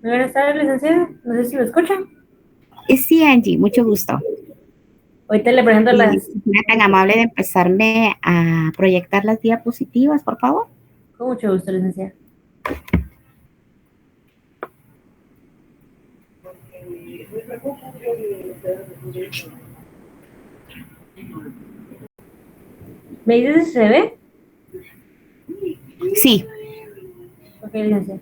Muy buenas tardes, licenciada. No sé si me escuchan. Sí, Angie, mucho gusto. Ahorita le presento Y las... si fuera tan amable de empezarme a proyectar las diapositivas, por favor. Con mucho gusto, licenciada. ¿Me dice si se ve? Sí, Ok, licenciada.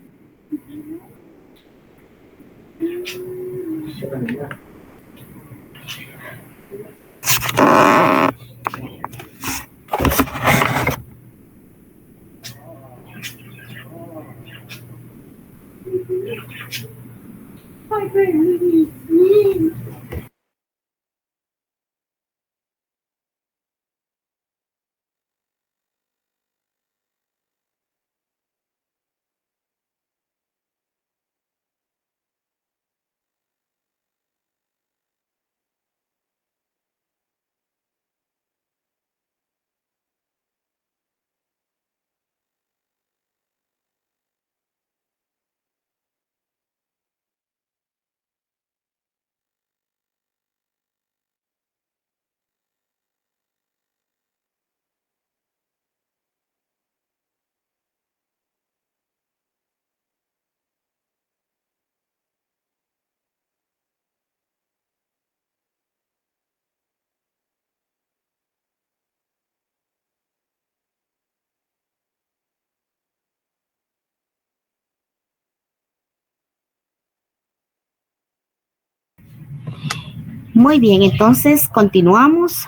muy bien. Entonces, continuamos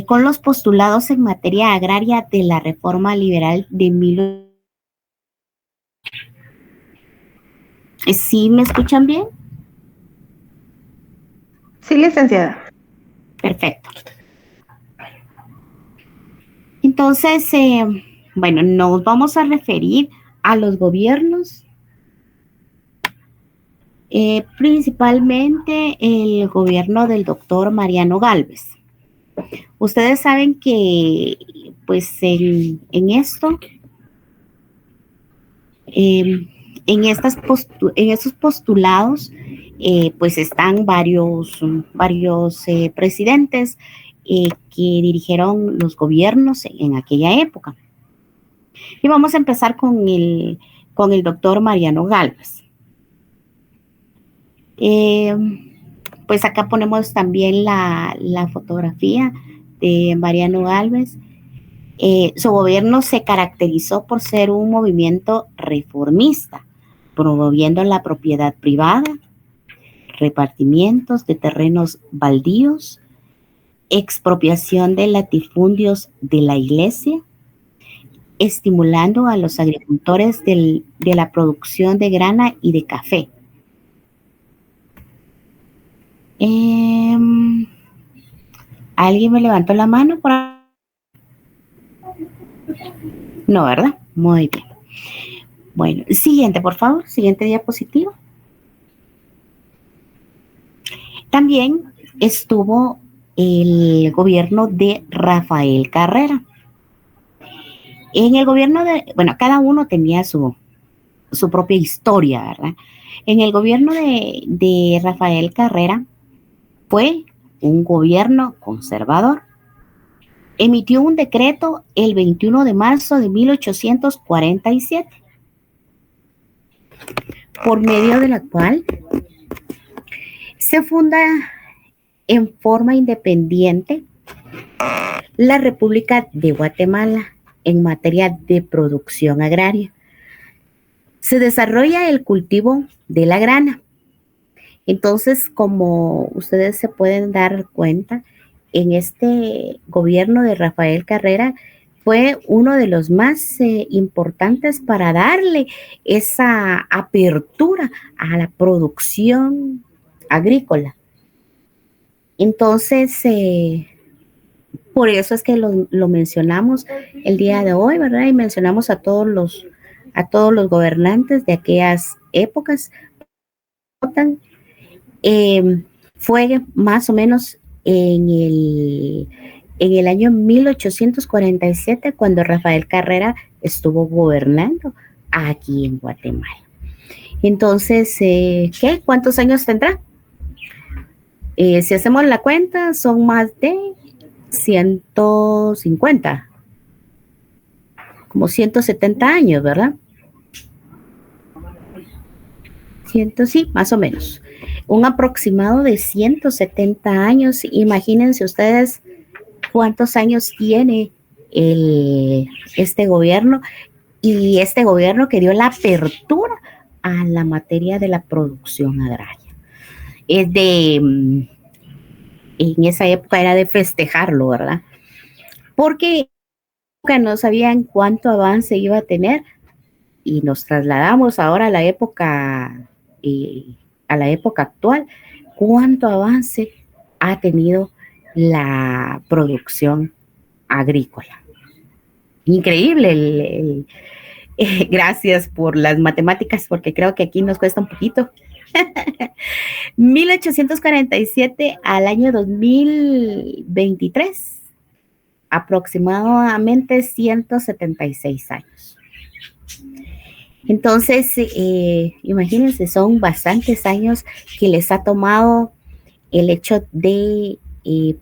con los postulados en materia agraria de la reforma liberal de mil. ¿Sí me escuchan bien? Sí, licenciada. Perfecto. Entonces, bueno, nos vamos a referir a los gobiernos, principalmente el gobierno del doctor Mariano Gálvez. Ustedes saben que, pues, en esto, eh, en estos postulados, pues están varios presidentes que dirigieron los gobiernos en aquella época. Y vamos a empezar con el doctor Mariano Gálvez. Eh, pues acá ponemos también la fotografía de Mariano Gálvez. Su gobierno se caracterizó por ser un movimiento reformista, promoviendo la propiedad privada, repartimientos de terrenos baldíos, expropiación de latifundios de la iglesia, estimulando a los agricultores de la producción de grana y de café. Eh, ¿Alguien me levantó la mano por ahí? No, ¿verdad? Muy bien. Bueno, siguiente, por favor, siguiente diapositiva. También estuvo el gobierno de Rafael Carrera. En el gobierno bueno, cada uno tenía su propia historia, ¿verdad? En el gobierno de Rafael Carrera fue un gobierno conservador. Emitió un decreto el 21 de marzo de 1847, por medio de la cual se funda en forma independiente la República de Guatemala en materia de producción agraria. Se desarrolla el cultivo de la grana. Entonces, como ustedes se pueden dar cuenta, en este gobierno de Rafael Carrera fue uno de los más importantes para darle esa apertura a la producción agrícola. Entonces, por eso es que lo mencionamos el día de hoy, ¿verdad? Y mencionamos a todos los gobernantes de aquellas épocas. Eh, Fue más o menos en el año 1847 cuando Rafael Carrera estuvo gobernando aquí en Guatemala. Entonces, ¿qué? ¿Cuántos años tendrá? Si hacemos la cuenta, son más de 150, como 170 años, ¿verdad? Sí, más o menos. Un aproximado de 170 años. Imagínense ustedes cuántos años tiene este gobierno, y este gobierno que dio la apertura a la materia de la producción agraria. En esa época era de festejarlo, ¿verdad? Porque no sabían cuánto avance iba a tener, y nos trasladamos ahora a la época actual, cuánto avance ha tenido la producción agrícola. Increíble. Gracias por las matemáticas, porque creo que aquí nos cuesta un poquito. 1847 al año 2023, aproximadamente 176 años. Entonces, imagínense, son bastantes años que les ha tomado el hecho de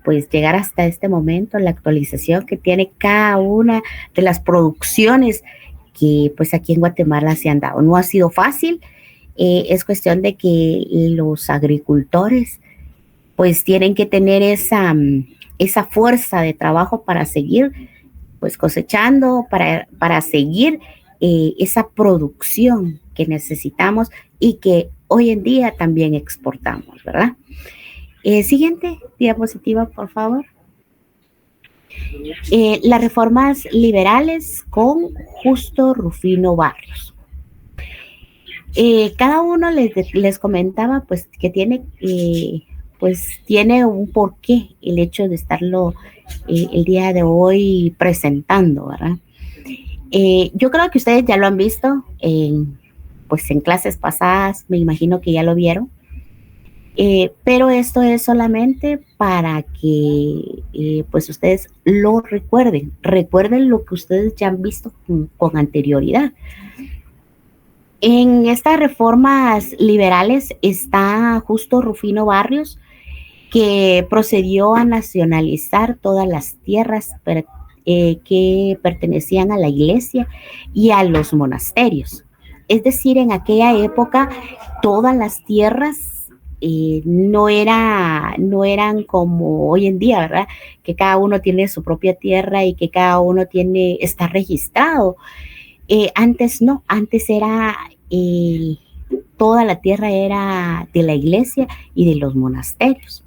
pues llegar hasta este momento, la actualización que tiene cada una de las producciones que pues aquí en Guatemala se han dado. No ha sido fácil, es cuestión de que los agricultores pues tienen que tener esa fuerza de trabajo para seguir pues cosechando, para seguir esa producción que necesitamos y que hoy en día también exportamos, ¿verdad? Siguiente diapositiva, por favor. Las reformas liberales con Justo Rufino Barrios. Cada uno les comentaba pues que tiene un porqué el hecho de estarlo el día de hoy presentando, ¿verdad? Yo creo que ustedes ya lo han visto en clases pasadas, me imagino que ya lo vieron. Pero esto es solamente para que pues ustedes lo recuerden lo que ustedes ya han visto con anterioridad. En estas reformas liberales está Justo Rufino Barrios, que procedió a nacionalizar todas las tierras que pertenecían a la iglesia y a los monasterios. Es decir, en aquella época todas las tierras no eran como hoy en día, ¿verdad? Que cada uno tiene su propia tierra y que cada uno está registrado. Antes no, antes era toda la tierra era de la iglesia y de los monasterios.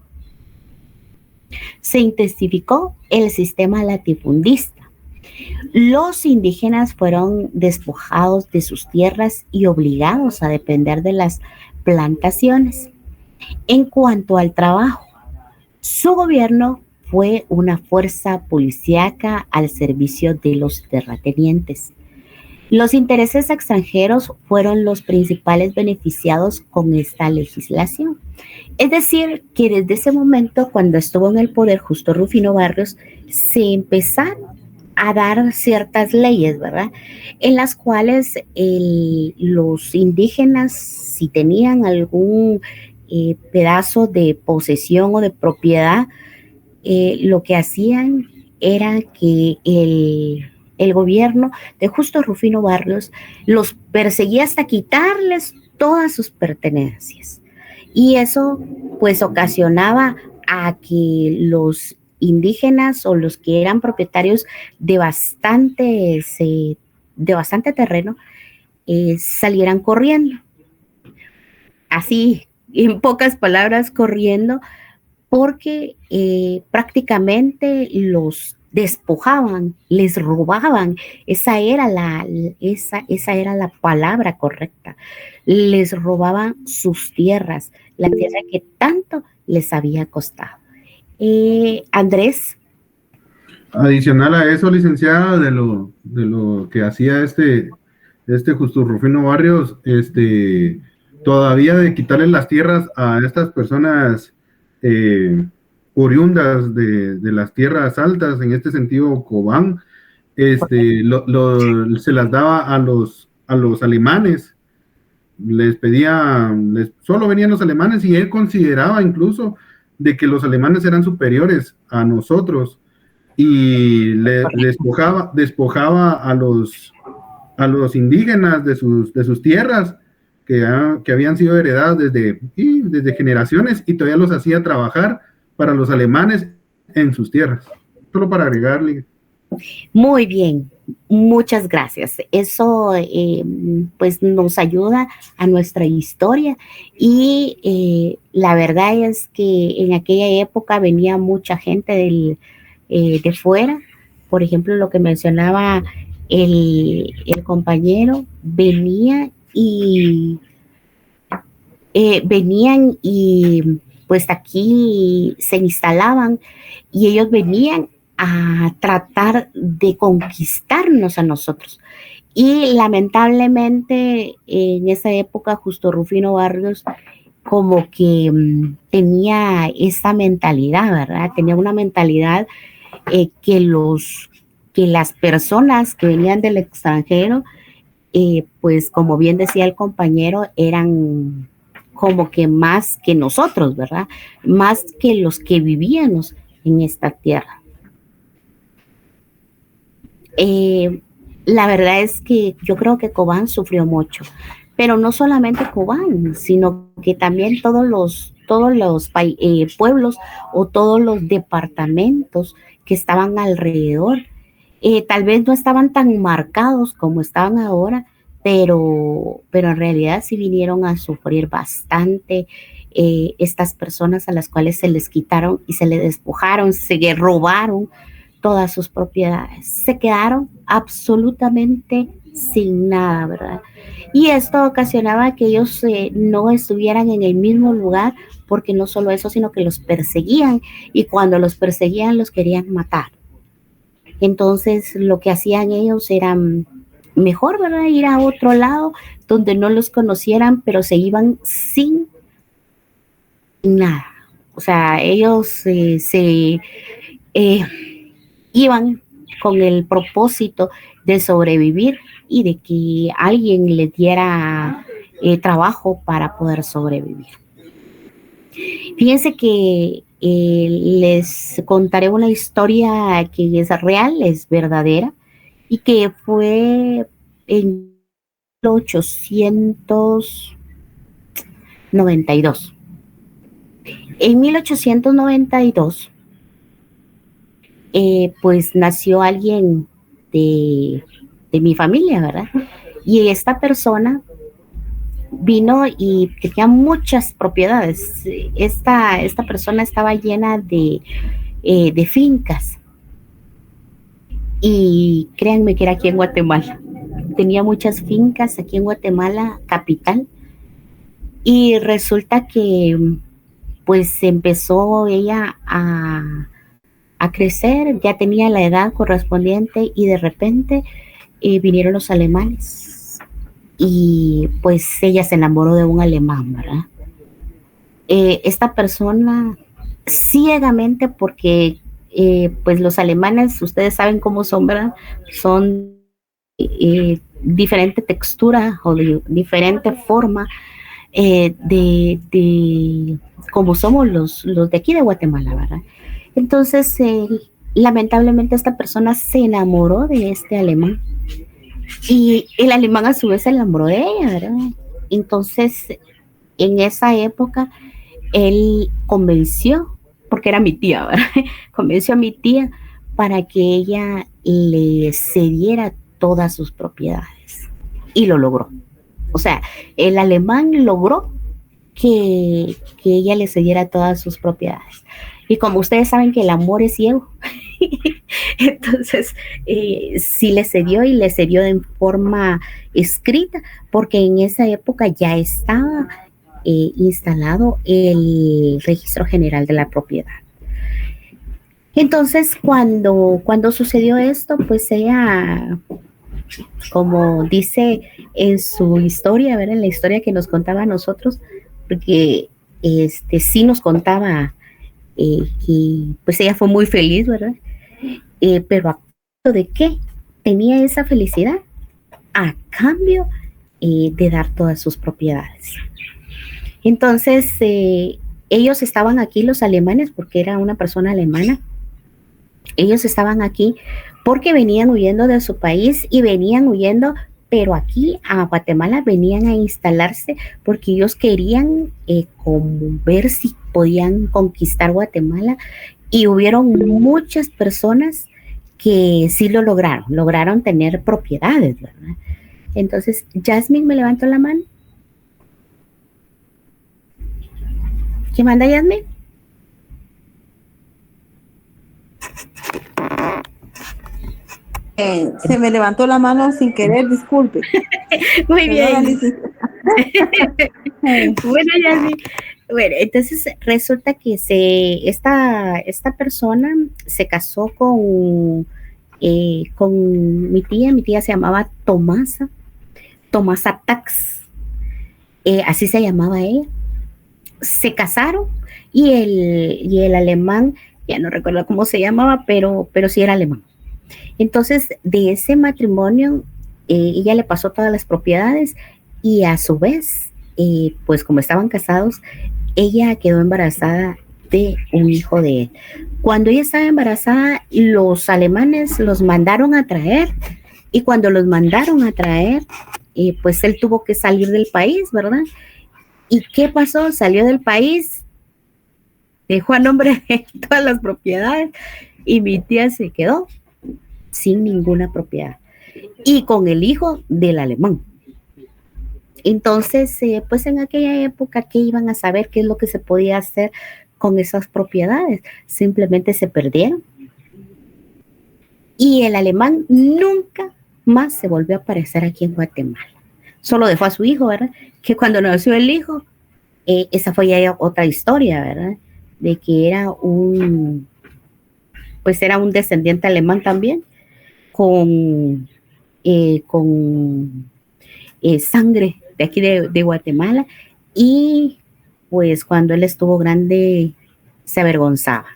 Se intensificó el sistema latifundista. Los indígenas fueron despojados de sus tierras y obligados a depender de las plantaciones. En cuanto al trabajo, su gobierno fue una fuerza policíaca al servicio de los terratenientes. Los intereses extranjeros fueron los principales beneficiados con esta legislación. Es decir, que desde ese momento, cuando estuvo en el poder Justo Rufino Barrios, se empezaron a dar ciertas leyes, ¿verdad? En las cuales los indígenas, si tenían algún pedazo de posesión o de propiedad, lo que hacían era que el gobierno de Justo Rufino Barrios los perseguía hasta quitarles todas sus pertenencias. Y eso pues ocasionaba a que los indígenas o los que eran propietarios de bastante terreno salieran corriendo. Así, en pocas palabras, corriendo, porque prácticamente los despojaban, les robaban. Esa era la palabra correcta. Les robaban sus tierras, la tierra que tanto les había costado. Andrés. Adicional a eso, licenciada, de lo que hacía este Justo Rufino Barrios, todavía de quitarle las tierras a estas personas oriundas de las tierras altas, en este sentido Cobán, se las daba a los alemanes les pedía, solo venían los alemanes y él consideraba incluso de que los alemanes eran superiores a nosotros y despojaba a los indígenas de sus tierras que habían sido heredadas desde generaciones y todavía los hacía trabajar para los alemanes en sus tierras. Solo para agregarle. Muy bien, muchas gracias. Eso pues nos ayuda a nuestra historia y la verdad es que en aquella época venía mucha gente de fuera. Por ejemplo, lo que mencionaba el compañero, venían y pues aquí se instalaban y ellos venían a tratar de conquistarnos a nosotros. Y lamentablemente en esa época Justo Rufino Barrios como que tenía esa mentalidad, ¿verdad? Tenía una mentalidad que las personas que venían del extranjero, pues como bien decía el compañero, eran como que más que nosotros, ¿verdad? Más que los que vivíamos en esta tierra. La verdad es que yo creo que Cobán sufrió mucho, pero no solamente Cobán, sino que también todos los pueblos o todos los departamentos que estaban alrededor. Tal vez no estaban tan marcados como estaban ahora, pero en realidad sí vinieron a sufrir bastante estas personas a las cuales se les quitaron y se les despojaron, se robaron todas sus propiedades. Se quedaron absolutamente sin nada, ¿verdad? Y esto ocasionaba que ellos no estuvieran en el mismo lugar, porque no solo eso, sino que los perseguían, y cuando los perseguían los querían matar. Entonces lo que hacían ellos era mejor, ¿verdad? Ir a otro lado donde no los conocieran, pero se iban sin nada. O sea, ellos se iban con el propósito de sobrevivir y de que alguien les diera trabajo para poder sobrevivir. Fíjense que les contaré una historia que es real, es verdadera, y que fue en 1892. En 1892, pues nació alguien de mi familia, ¿verdad? Y esta persona vino y tenía muchas propiedades. Esta persona estaba llena de fincas. Y créanme que era aquí en Guatemala. Tenía muchas fincas aquí en Guatemala, capital. Y resulta que pues empezó ella a crecer, ya tenía la edad correspondiente y de repente vinieron los alemanes y pues ella se enamoró de un alemán, ¿verdad? Esta persona ciegamente, porque pues los alemanes, ustedes saben cómo son, ¿verdad? Son diferente textura o diferente forma de como somos los de aquí de Guatemala, ¿verdad? Entonces, lamentablemente esta persona se enamoró de este alemán y el alemán a su vez se enamoró de ella, ¿verdad? Entonces, en esa época, él convenció, porque era mi tía, ¿verdad? Convenció a mi tía para que ella le cediera todas sus propiedades y lo logró. O sea, el alemán logró que ella le cediera todas sus propiedades. Y como ustedes saben que el amor es ciego, entonces sí le cedió, y le cedió en forma escrita, porque en esa época ya estaba instalado el Registro General de la Propiedad. Entonces, cuando sucedió esto, pues ella, como dice en su historia, ¿verdad? En la historia que nos contaba a nosotros, porque sí nos contaba que pues ella fue muy feliz, ¿verdad? Pero ¿a cambio de qué tenía esa felicidad? A cambio de dar todas sus propiedades. Entonces, ellos estaban aquí, los alemanes, porque era una persona alemana, ellos estaban aquí porque venían huyendo de su país y venían huyendo, pero aquí a Guatemala venían a instalarse porque ellos querían como ver si podían conquistar Guatemala, y hubieron muchas personas que sí lo lograron tener propiedades, ¿verdad? Entonces, Jasmine me levantó la mano. ¿Qué manda, Jasmine? Se me levantó la mano sin querer, disculpe. Muy Perdona, bien. Bueno, Jasmine. Bueno, entonces resulta que esta persona se casó con mi tía se llamaba Tomasa Tax, así se llamaba ella. Se casaron y el alemán, ya no recuerdo cómo se llamaba, pero sí era alemán. Entonces, de ese matrimonio, ella le pasó todas las propiedades y a su vez, pues como estaban casados, ella quedó embarazada de un hijo de él. Cuando ella estaba embarazada, los alemanes los mandaron a traer, y cuando los mandaron a traer, pues él tuvo que salir del país, ¿verdad? ¿Y qué pasó? Salió del país, dejó a nombre de todas las propiedades, y mi tía se quedó sin ninguna propiedad y con el hijo del alemán. Entonces, pues en aquella época, ¿qué iban a saber? ¿Qué es lo que se podía hacer con esas propiedades? Simplemente se perdieron. Y el alemán nunca más se volvió a aparecer aquí en Guatemala. Solo dejó a su hijo, ¿verdad? Que cuando nació el hijo, esa fue ya otra historia, ¿verdad? De que era un descendiente alemán también, con sangre de aquí de Guatemala, y pues cuando él estuvo grande se avergonzaba,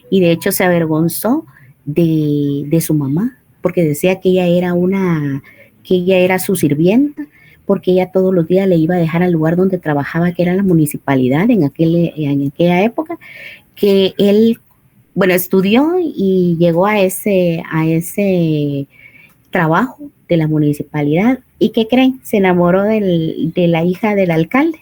y de hecho se avergonzó de su mamá, porque decía que ella era su sirvienta, porque ella todos los días le iba a dejar al lugar donde trabajaba, que era la municipalidad en aquella época, que él, bueno, estudió y llegó a ese trabajo de la municipalidad. ¿Y qué creen? Se enamoró de la hija del alcalde.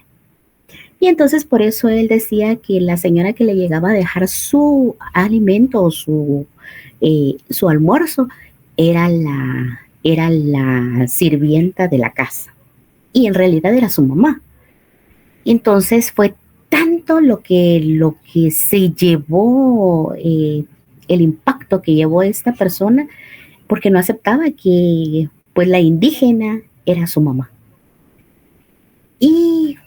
Y entonces por eso él decía que la señora que le llegaba a dejar su alimento o su almuerzo era la sirvienta de la casa. Y en realidad era su mamá. Entonces fue tanto lo que se llevó, el impacto que llevó esta persona, porque no aceptaba que pues la indígena era su mamá. Y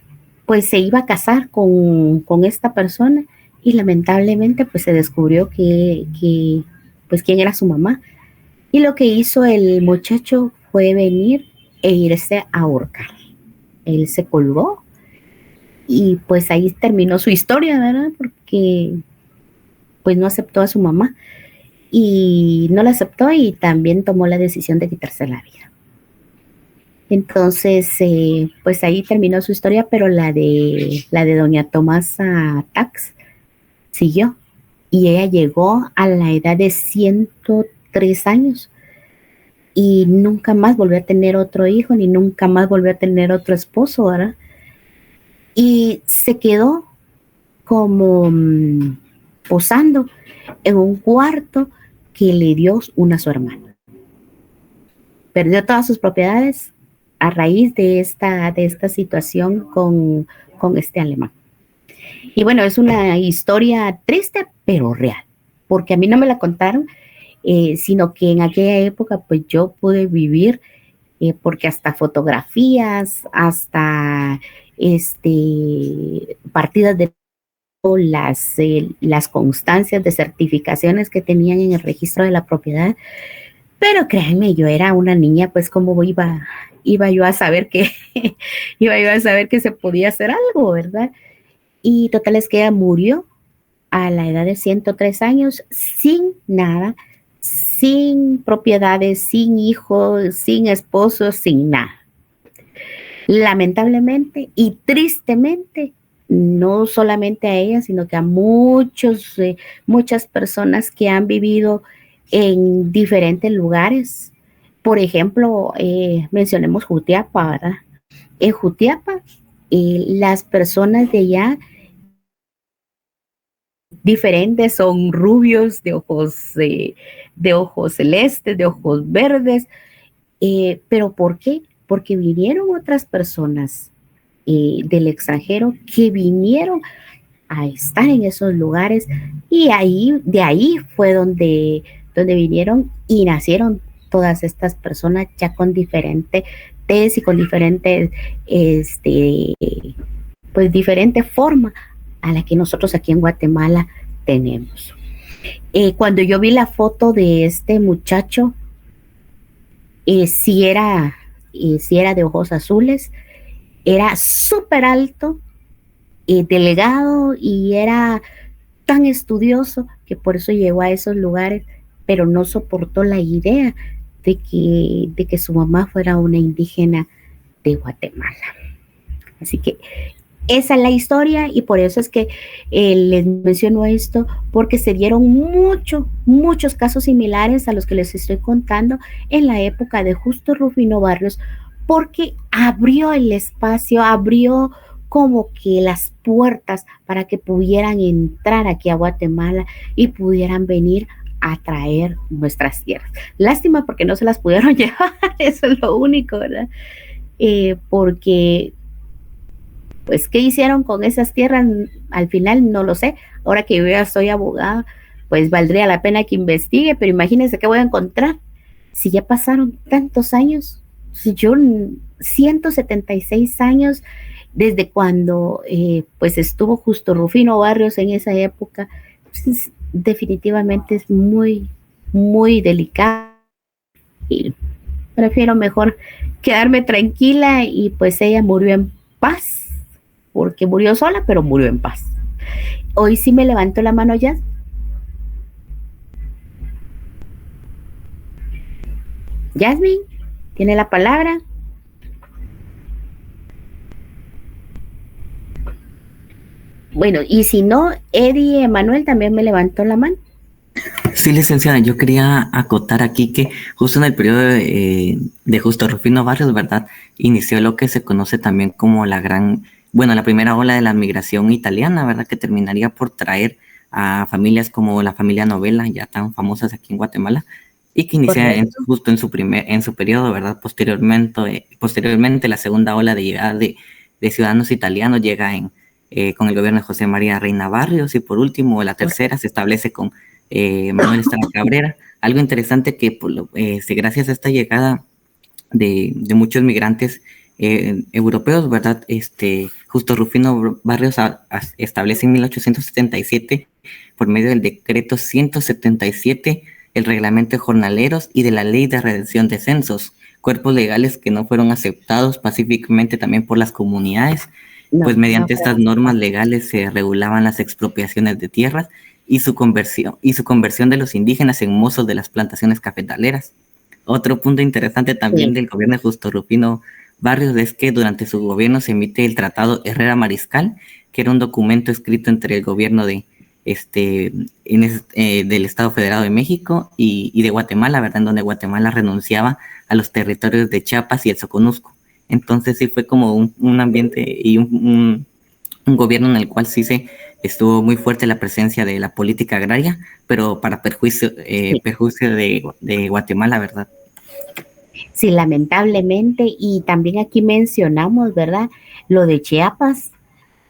pues se iba a casar con esta persona, y lamentablemente pues se descubrió que pues quién era su mamá. Y lo que hizo el muchacho fue venir e irse a ahorcar. Él se colgó y pues ahí terminó su historia, ¿verdad? Porque pues no aceptó a su mamá, y no la aceptó, y también tomó la decisión de quitarse la vida. Entonces, pues ahí terminó su historia, pero la de doña Tomasa Tax siguió, y ella llegó a la edad de 103 años y nunca más volvió a tener otro hijo, ni nunca más volvió a tener otro esposo, ¿verdad? Y se quedó como posando en un cuarto que le dio a su hermano. Perdió todas sus propiedades a raíz de esta situación con este alemán. Y bueno, es una historia triste, pero real, porque a mí no me la contaron, sino que en aquella época pues yo pude vivir, porque hasta fotografías, hasta partidas de las constancias de certificaciones que tenían en el registro de la propiedad. Pero créanme, yo era una niña, pues cómo iba yo a saber que se podía hacer algo, ¿verdad? Y total es que ella murió a la edad de 103 años sin nada, sin propiedades, sin hijos, sin esposos, sin nada. Lamentablemente y tristemente, no solamente a ella, sino que a muchas personas que han vivido en diferentes lugares. Por ejemplo, mencionemos Jutiapa, ¿verdad? En Jutiapa, las personas de allá diferentes son rubios, de ojos celestes, de ojos verdes. ¿Pero por qué? Porque vinieron otras personas del extranjero que vinieron a estar en esos lugares y de ahí fue donde vinieron y nacieron todas estas personas ya con diferentes tez y con diferentes, pues diferente forma a la que nosotros aquí en Guatemala tenemos. Cuando yo vi la foto de este muchacho, si era de ojos azules, era súper alto, delgado y era tan estudioso que por eso llegó a esos lugares, pero no soportó la idea de que su mamá fuera una indígena de Guatemala. Así que esa es la historia y por eso es que les menciono esto, porque se dieron muchos casos similares a los que les estoy contando en la época de Justo Rufino Barrios, porque abrió el espacio, abrió como que las puertas para que pudieran entrar aquí a Guatemala y pudieran venir a traer nuestras tierras. Lástima porque no se las pudieron llevar, eso es lo único, ¿verdad? Porque pues, ¿qué hicieron con esas tierras? Al final no lo sé. Ahora que yo ya soy abogada, pues valdría la pena que investigue, pero imagínense qué voy a encontrar. Si ya pasaron tantos años, si yo 176 años desde cuando pues estuvo Justo Rufino Barrios en esa época, pues, definitivamente es muy delicado y prefiero mejor quedarme tranquila y pues ella murió en paz, porque murió sola, pero murió en paz. Hoy sí me levantó la mano ya. Yasmin, tiene la palabra. Bueno, y si no, Eddie Emanuel también me levantó la mano. Sí, licenciada, yo quería acotar aquí que justo en el periodo de Justo Rufino Barrios, ¿verdad? Inició lo que se conoce también como la primera ola de la migración italiana, ¿verdad? Que terminaría por traer a familias como la familia Novela, ya tan famosas aquí en Guatemala, y que inicia justo en su periodo, ¿verdad? Posteriormente la segunda ola de llegada de ciudadanos italianos llega con el gobierno de José María Reina Barrios, y por último la tercera se establece con Manuel Estrada Cabrera. Algo interesante que gracias a esta llegada de muchos migrantes europeos, ¿verdad? Justo Rufino Barrios establece en 1877, por medio del decreto 177, el reglamento de jornaleros y de la ley de redención de censos, cuerpos legales que no fueron aceptados pacíficamente también por las comunidades, pues mediante estas normas legales se regulaban las expropiaciones de tierras y su conversión de los indígenas en mozos de las plantaciones cafetaleras. Otro punto interesante también del gobierno de Justo Rufino Barrios es que durante su gobierno se emite el Tratado Herrera Mariscal, que era un documento escrito entre el gobierno del Estado Federado de México y de Guatemala, ¿verdad? En donde Guatemala renunciaba a los territorios de Chiapas y el Soconusco. Entonces sí fue como un ambiente y un gobierno en el cual sí estuvo muy fuerte la presencia de la política agraria, pero para perjuicio de Guatemala, ¿verdad? Sí, lamentablemente, y también aquí mencionamos, ¿verdad? Lo de Chiapas,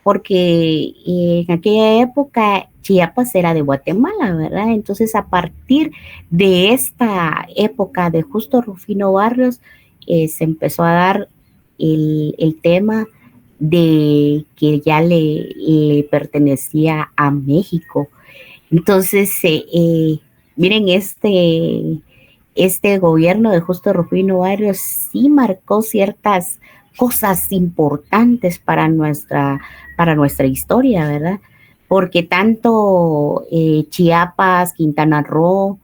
porque en aquella época Chiapas era de Guatemala, ¿verdad? Entonces, a partir de esta época de Justo Rufino Barrios, se empezó a dar el tema de que ya le pertenecía a México. Entonces, miren, este gobierno de Justo Rufino Barrios sí marcó ciertas cosas importantes para nuestra historia, ¿verdad? Porque tanto Chiapas, Quintana Roo,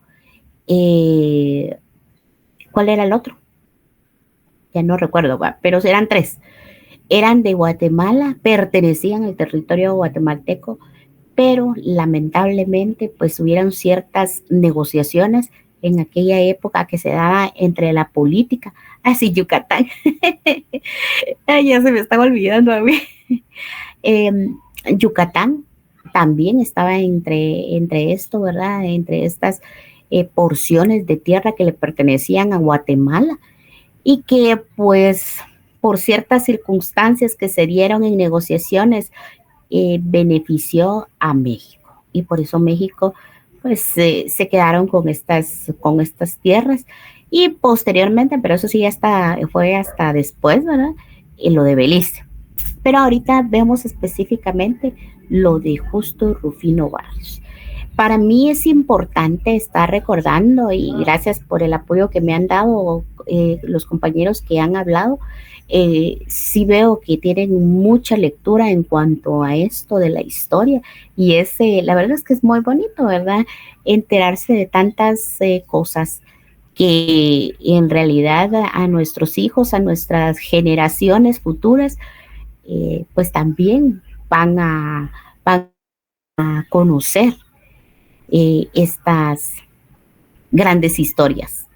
¿cuál era el otro? Ya no recuerdo, pero eran tres. eran de Guatemala, pertenecían al territorio guatemalteco, pero lamentablemente pues hubieron ciertas negociaciones en aquella época que se daba entre la política, así Yucatán, ay, ya se me estaba olvidando a mí. Eh, Yucatán también estaba entre esto, ¿verdad? Entre estas porciones de tierra que le pertenecían a Guatemala y que pues por ciertas circunstancias que se dieron en negociaciones benefició a México y por eso México pues se quedaron con estas tierras y posteriormente, pero eso sí fue hasta después, ¿verdad? Lo de Belice. Pero ahorita vemos específicamente lo de Justo Rufino Barrios. Para mí es importante estar recordando y gracias por el apoyo que me han dado los compañeros que han hablado. Sí veo que tienen mucha lectura en cuanto a esto de la historia y la verdad es que es muy bonito, ¿verdad? Enterarse de tantas cosas que en realidad a nuestros hijos, a nuestras generaciones futuras, pues también van a conocer estas grandes historias.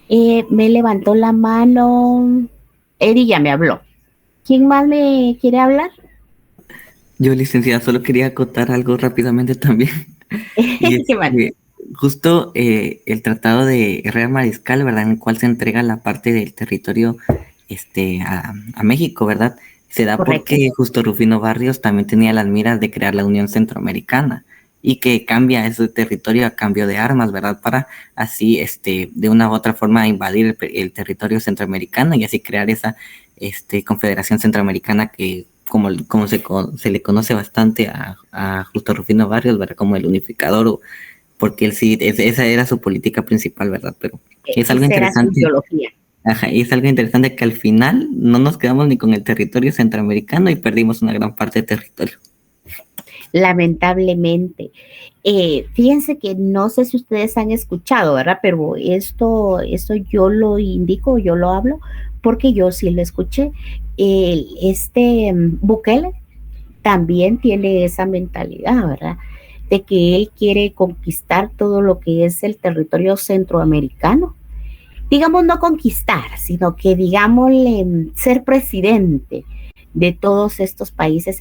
Me levantó la mano, Eddie ya me habló. ¿Quién más me quiere hablar? Yo, licenciada, solo quería acotar algo rápidamente también. Y es ¿Qué más? que justo el tratado de Herrera Mariscal, ¿verdad? En el cual se entrega la parte del territorio a México, ¿verdad? Se da Correcto. porque justo Rufino Barrios también tenía las miras de crear la Unión Centroamericana y que cambia ese territorio a cambio de armas, ¿verdad? Para así, de una u otra forma invadir el territorio centroamericano y así crear esa Confederación Centroamericana que como se le conoce bastante a Justo Rufino Barrios, ¿verdad? Como el unificador, porque él sí, esa era su política principal, ¿verdad? Pero es algo Esa era su interesante. ideología. Ajá, y es algo interesante que al final no nos quedamos ni con el territorio centroamericano y perdimos una gran parte de territorio. Lamentablemente. Fíjense que no sé si ustedes han escuchado, ¿verdad? Pero esto yo lo indico, yo lo hablo, porque yo sí lo escuché. Bukele también tiene esa mentalidad, ¿verdad? De que él quiere conquistar todo lo que es el territorio centroamericano. Digamos, no conquistar, sino que, digamos, ser presidente de todos estos países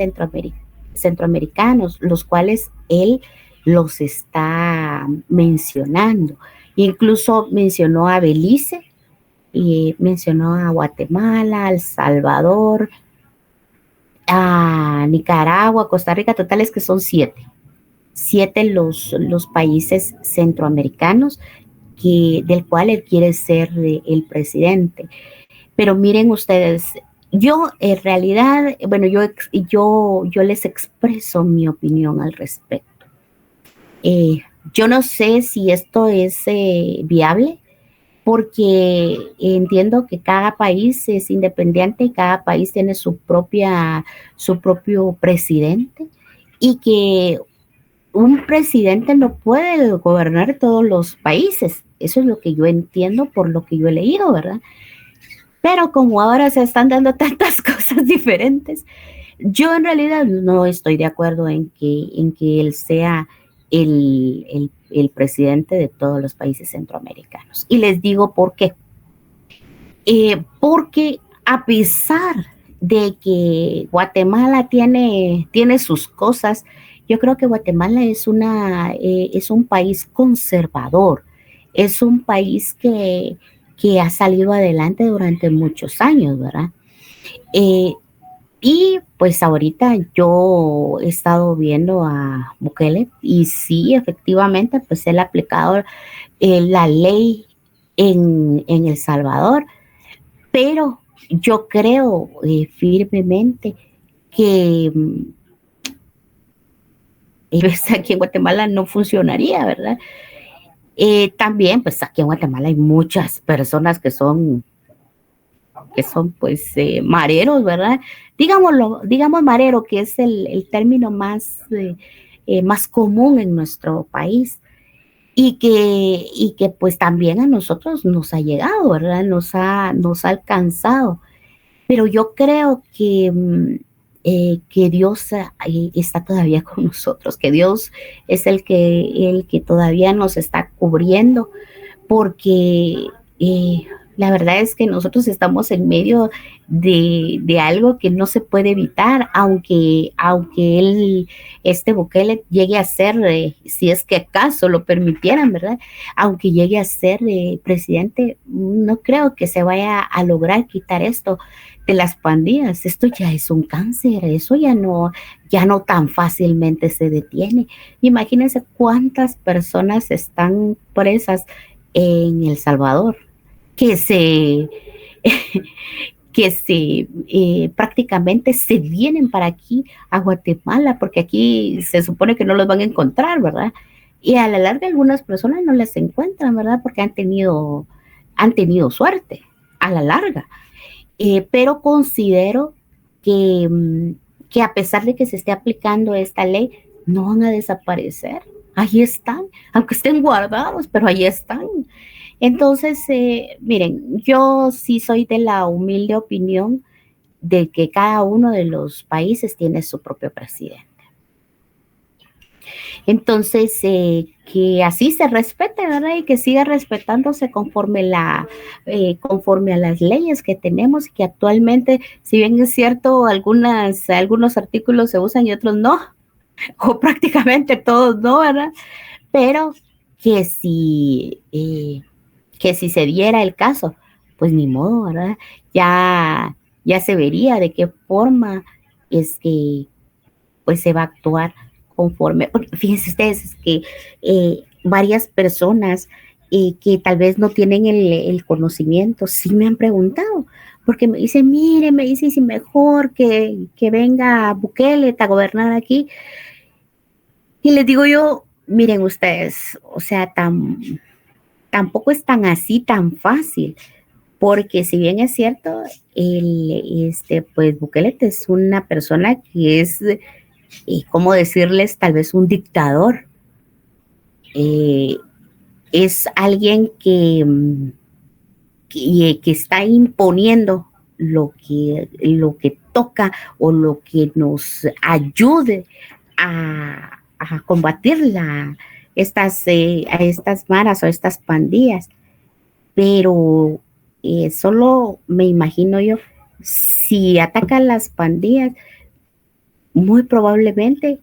centroamericanos, los cuales él los está mencionando. Incluso mencionó a Belice, y mencionó a Guatemala, a El Salvador, a Nicaragua, Costa Rica, totales que son 7 los países centroamericanos del cual él quiere ser el presidente. Pero miren ustedes, yo en realidad, bueno, yo les expreso mi opinión al respecto. Yo no sé si esto es viable, porque entiendo que cada país es independiente y cada país tiene su propio presidente y que un presidente no puede gobernar todos los países. Eso es lo que yo entiendo por lo que yo he leído, ¿verdad? Pero como ahora se están dando tantas cosas diferentes, yo en realidad no estoy de acuerdo en que él sea el presidente de todos los países centroamericanos. Y les digo por qué. Porque a pesar de que Guatemala tiene sus cosas, yo creo que Guatemala es un país conservador, es un país que ha salido adelante durante muchos años, ¿verdad? Y pues ahorita yo he estado viendo a Bukele y sí, efectivamente, pues él ha aplicado la ley en El Salvador, pero yo creo firmemente que aquí en Guatemala no funcionaría, ¿verdad? También, pues aquí en Guatemala hay muchas personas que son pues mareros, ¿verdad? Digamos marero, que es el término más común en nuestro país y que pues también a nosotros nos ha llegado, ¿verdad? Nos ha alcanzado. Pero yo creo que Dios está todavía con nosotros, que Dios es el que todavía nos está cubriendo, porque la verdad es que nosotros estamos en medio de algo que no se puede evitar, aunque este Bukele llegue a ser, si es que acaso lo permitieran, ¿verdad? Aunque llegue a ser presidente, no creo que se vaya a lograr quitar esto de las pandillas. Esto ya es un cáncer, eso ya no tan fácilmente se detiene. Imagínense cuántas personas están presas en El Salvador, que se prácticamente se vienen para aquí a Guatemala, porque aquí se supone que no los van a encontrar, ¿verdad? Y a la larga algunas personas no les encuentran, ¿verdad? Porque han tenido suerte a la larga. Pero considero que a pesar de que se esté aplicando esta ley, no van a desaparecer. Ahí están, aunque estén guardados, pero ahí están. Entonces, miren, yo sí soy de la humilde opinión de que cada uno de los países tiene su propio presidente. Entonces, que así se respete, ¿verdad? Y que siga respetándose conforme a las leyes que tenemos, que actualmente, si bien es cierto, algunos artículos se usan y otros no, o prácticamente todos no, ¿verdad? Pero que si se diera el caso, pues ni modo, ¿verdad? Ya se vería de qué forma es que pues se va a actuar conforme. Porque fíjense ustedes, es que varias personas que tal vez no tienen el conocimiento, sí me han preguntado, porque me dicen, mire, me dice, si mejor que venga Bukele a gobernar aquí. Y les digo yo, miren ustedes, o sea, tampoco es tan así, tan fácil, porque si bien es cierto, pues Bukele es una persona que es, ¿cómo decirles? Tal vez un dictador. Es alguien que está imponiendo lo que toca o lo que nos ayude a combatir a estas maras o estas pandillas. Pero solo me imagino yo, si atacan las pandillas, muy probablemente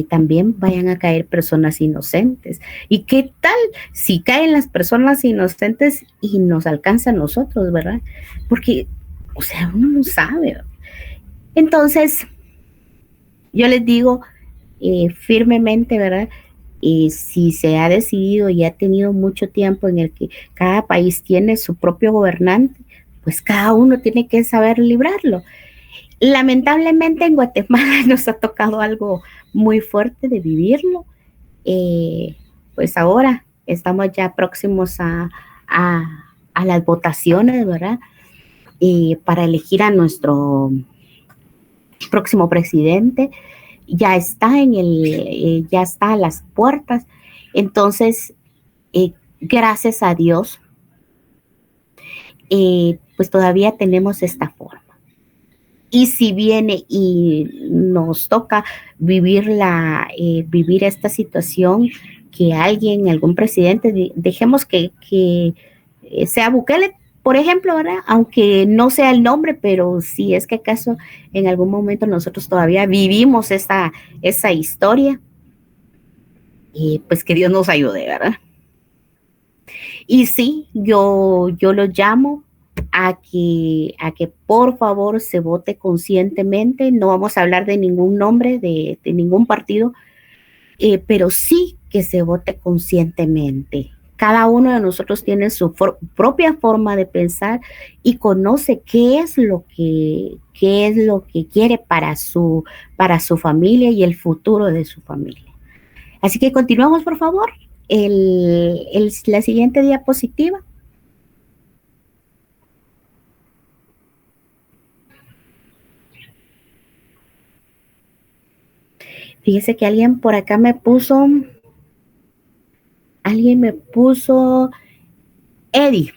también vayan a caer personas inocentes. ¿Y qué tal si caen las personas inocentes y nos alcanza a nosotros, verdad? Porque, o sea, uno no sabe. Entonces, yo les digo firmemente, ¿verdad? Si se ha decidido y ha tenido mucho tiempo en el que cada país tiene su propio gobernante, pues cada uno tiene que saber librarlo. Lamentablemente en Guatemala nos ha tocado algo muy fuerte de vivirlo. Pues ahora estamos ya próximos a las votaciones, ¿verdad? Para elegir a nuestro próximo presidente. Ya está ya está a las puertas. Entonces, gracias a Dios, pues todavía tenemos esta forma. Y si viene y nos toca vivir esta situación, que algún presidente, dejemos que sea Bukele, por ejemplo, ¿verdad? Aunque no sea el nombre, pero si es que acaso en algún momento nosotros todavía vivimos esa historia, pues que Dios nos ayude, ¿verdad? Y sí, yo lo llamo a que por favor se vote conscientemente. No vamos a hablar de ningún nombre, de ningún partido, pero sí que se vote conscientemente. Cada uno de nosotros tiene su propia forma de pensar y conoce qué es lo que quiere para su familia y el futuro de su familia. Así que continuamos, por favor. La siguiente diapositiva. Fíjese que alguien por acá me puso, Eddie,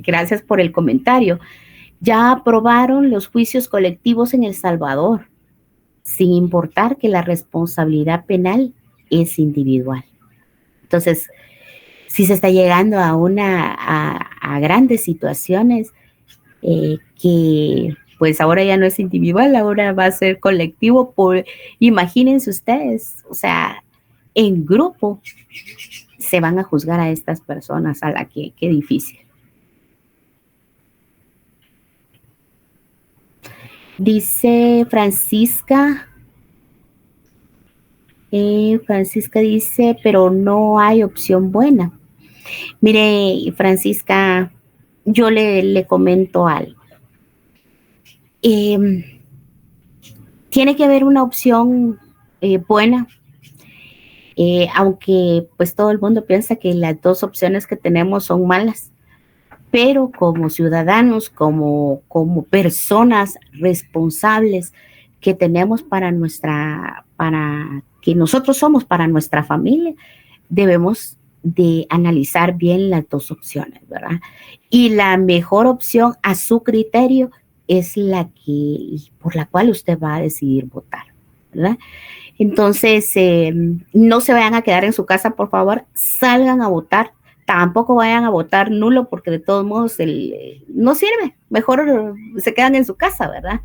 gracias por el comentario. Ya aprobaron los juicios colectivos en El Salvador, sin importar que la responsabilidad penal es individual. Entonces, si se está llegando a grandes situaciones que pues ahora ya no es individual, ahora va a ser colectivo, imagínense ustedes, o sea, en grupo se van a juzgar a estas personas, qué difícil. Dice Francisca, dice, pero no hay opción buena. Mire, Francisca, yo le comento algo. Tiene que haber una opción buena, aunque pues todo el mundo piensa que las dos opciones que tenemos son malas, pero como ciudadanos, como personas responsables que tenemos que nosotros somos para nuestra familia, debemos de analizar bien las dos opciones, ¿verdad? Y la mejor opción a su criterio es por la cual usted va a decidir votar, ¿verdad? Entonces, no se vayan a quedar en su casa, por favor, salgan a votar. Tampoco vayan a votar nulo porque de todos modos no sirve. Mejor se quedan en su casa, ¿verdad?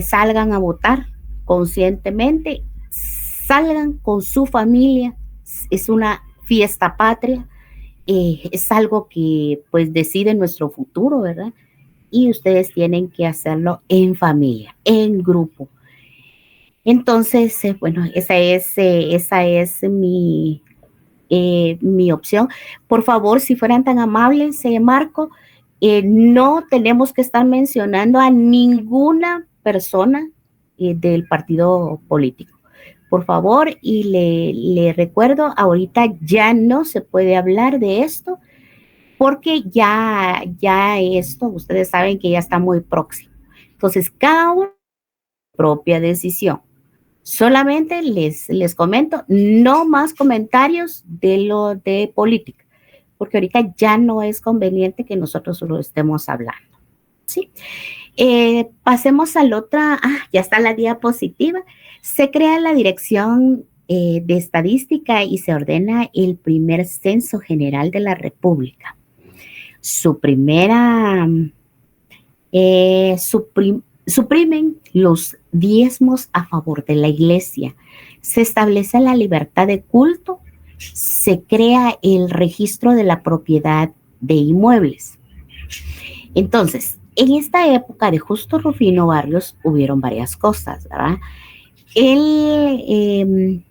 Salgan a votar conscientemente, salgan con su familia. Es una fiesta patria, es algo que pues decide nuestro futuro, ¿verdad? Y ustedes tienen que hacerlo en familia, en grupo. Entonces, bueno, esa es mi opción. Por favor, si fueran tan amables, Marco, no tenemos que estar mencionando a ninguna persona del partido político. Por favor, y le recuerdo, ahorita ya no se puede hablar de esto, porque ya esto, ustedes saben que ya está muy próximo. Entonces, cada uno propia decisión. Solamente les comento, no más comentarios de política, porque ahorita ya no es conveniente que nosotros lo estemos hablando. ¿Sí? Pasemos a la otra, ya está la diapositiva. Se crea la Dirección de Estadística y se ordena el primer Censo General de la República. Suprimen los diezmos a favor de la iglesia, se establece la libertad de culto, se crea el registro de la propiedad de inmuebles. Entonces, en esta época de Justo Rufino Barrios hubieron varias cosas, ¿verdad? El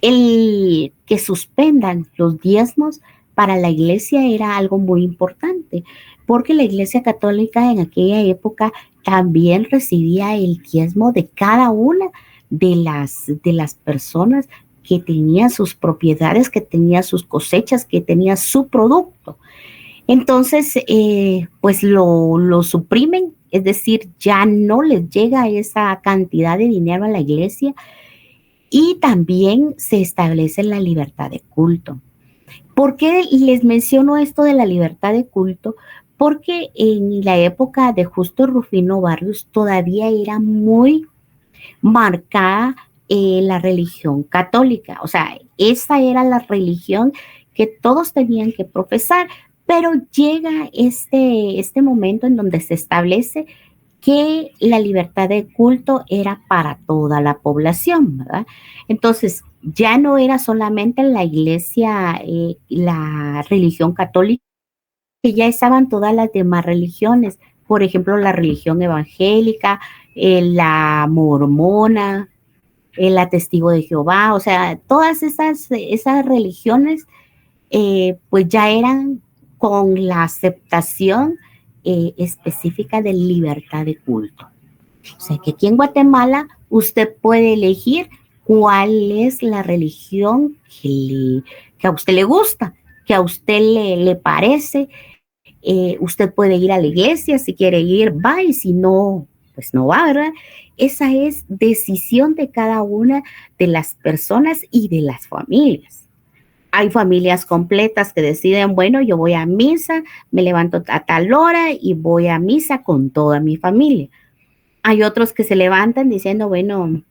que suspendan los diezmos para la iglesia era algo muy importante, porque la Iglesia Católica en aquella época también recibía el diezmo de cada una de las personas que tenían sus propiedades, que tenían sus cosechas, que tenían su producto. Entonces, pues lo suprimen, es decir, ya no les llega esa cantidad de dinero a la iglesia, y también se establece la libertad de culto. ¿Por qué les menciono esto de la libertad de culto? Porque en la época de Justo Rufino Barrios todavía era muy marcada la religión católica. O sea, esa era la religión que todos tenían que profesar, pero llega este momento en donde se establece que la libertad de culto era para toda la población, ¿verdad? Entonces, ya no era solamente la iglesia, la religión católica, que ya estaban todas las demás religiones, por ejemplo, la religión evangélica, la mormona, la testigo de Jehová, o sea, todas esas religiones, pues ya eran con la aceptación específica de libertad de culto. O sea, que aquí en Guatemala usted puede elegir cuál es la religión que a usted le gusta, que a usted le parece. Usted puede ir a la iglesia, si quiere ir, va, y si no, pues no va, ¿verdad? Esa es decisión de cada una de las personas y de las familias. Hay familias completas que deciden, bueno, yo voy a misa, me levanto a tal hora y voy a misa con toda mi familia. Hay otros que se levantan diciendo, bueno,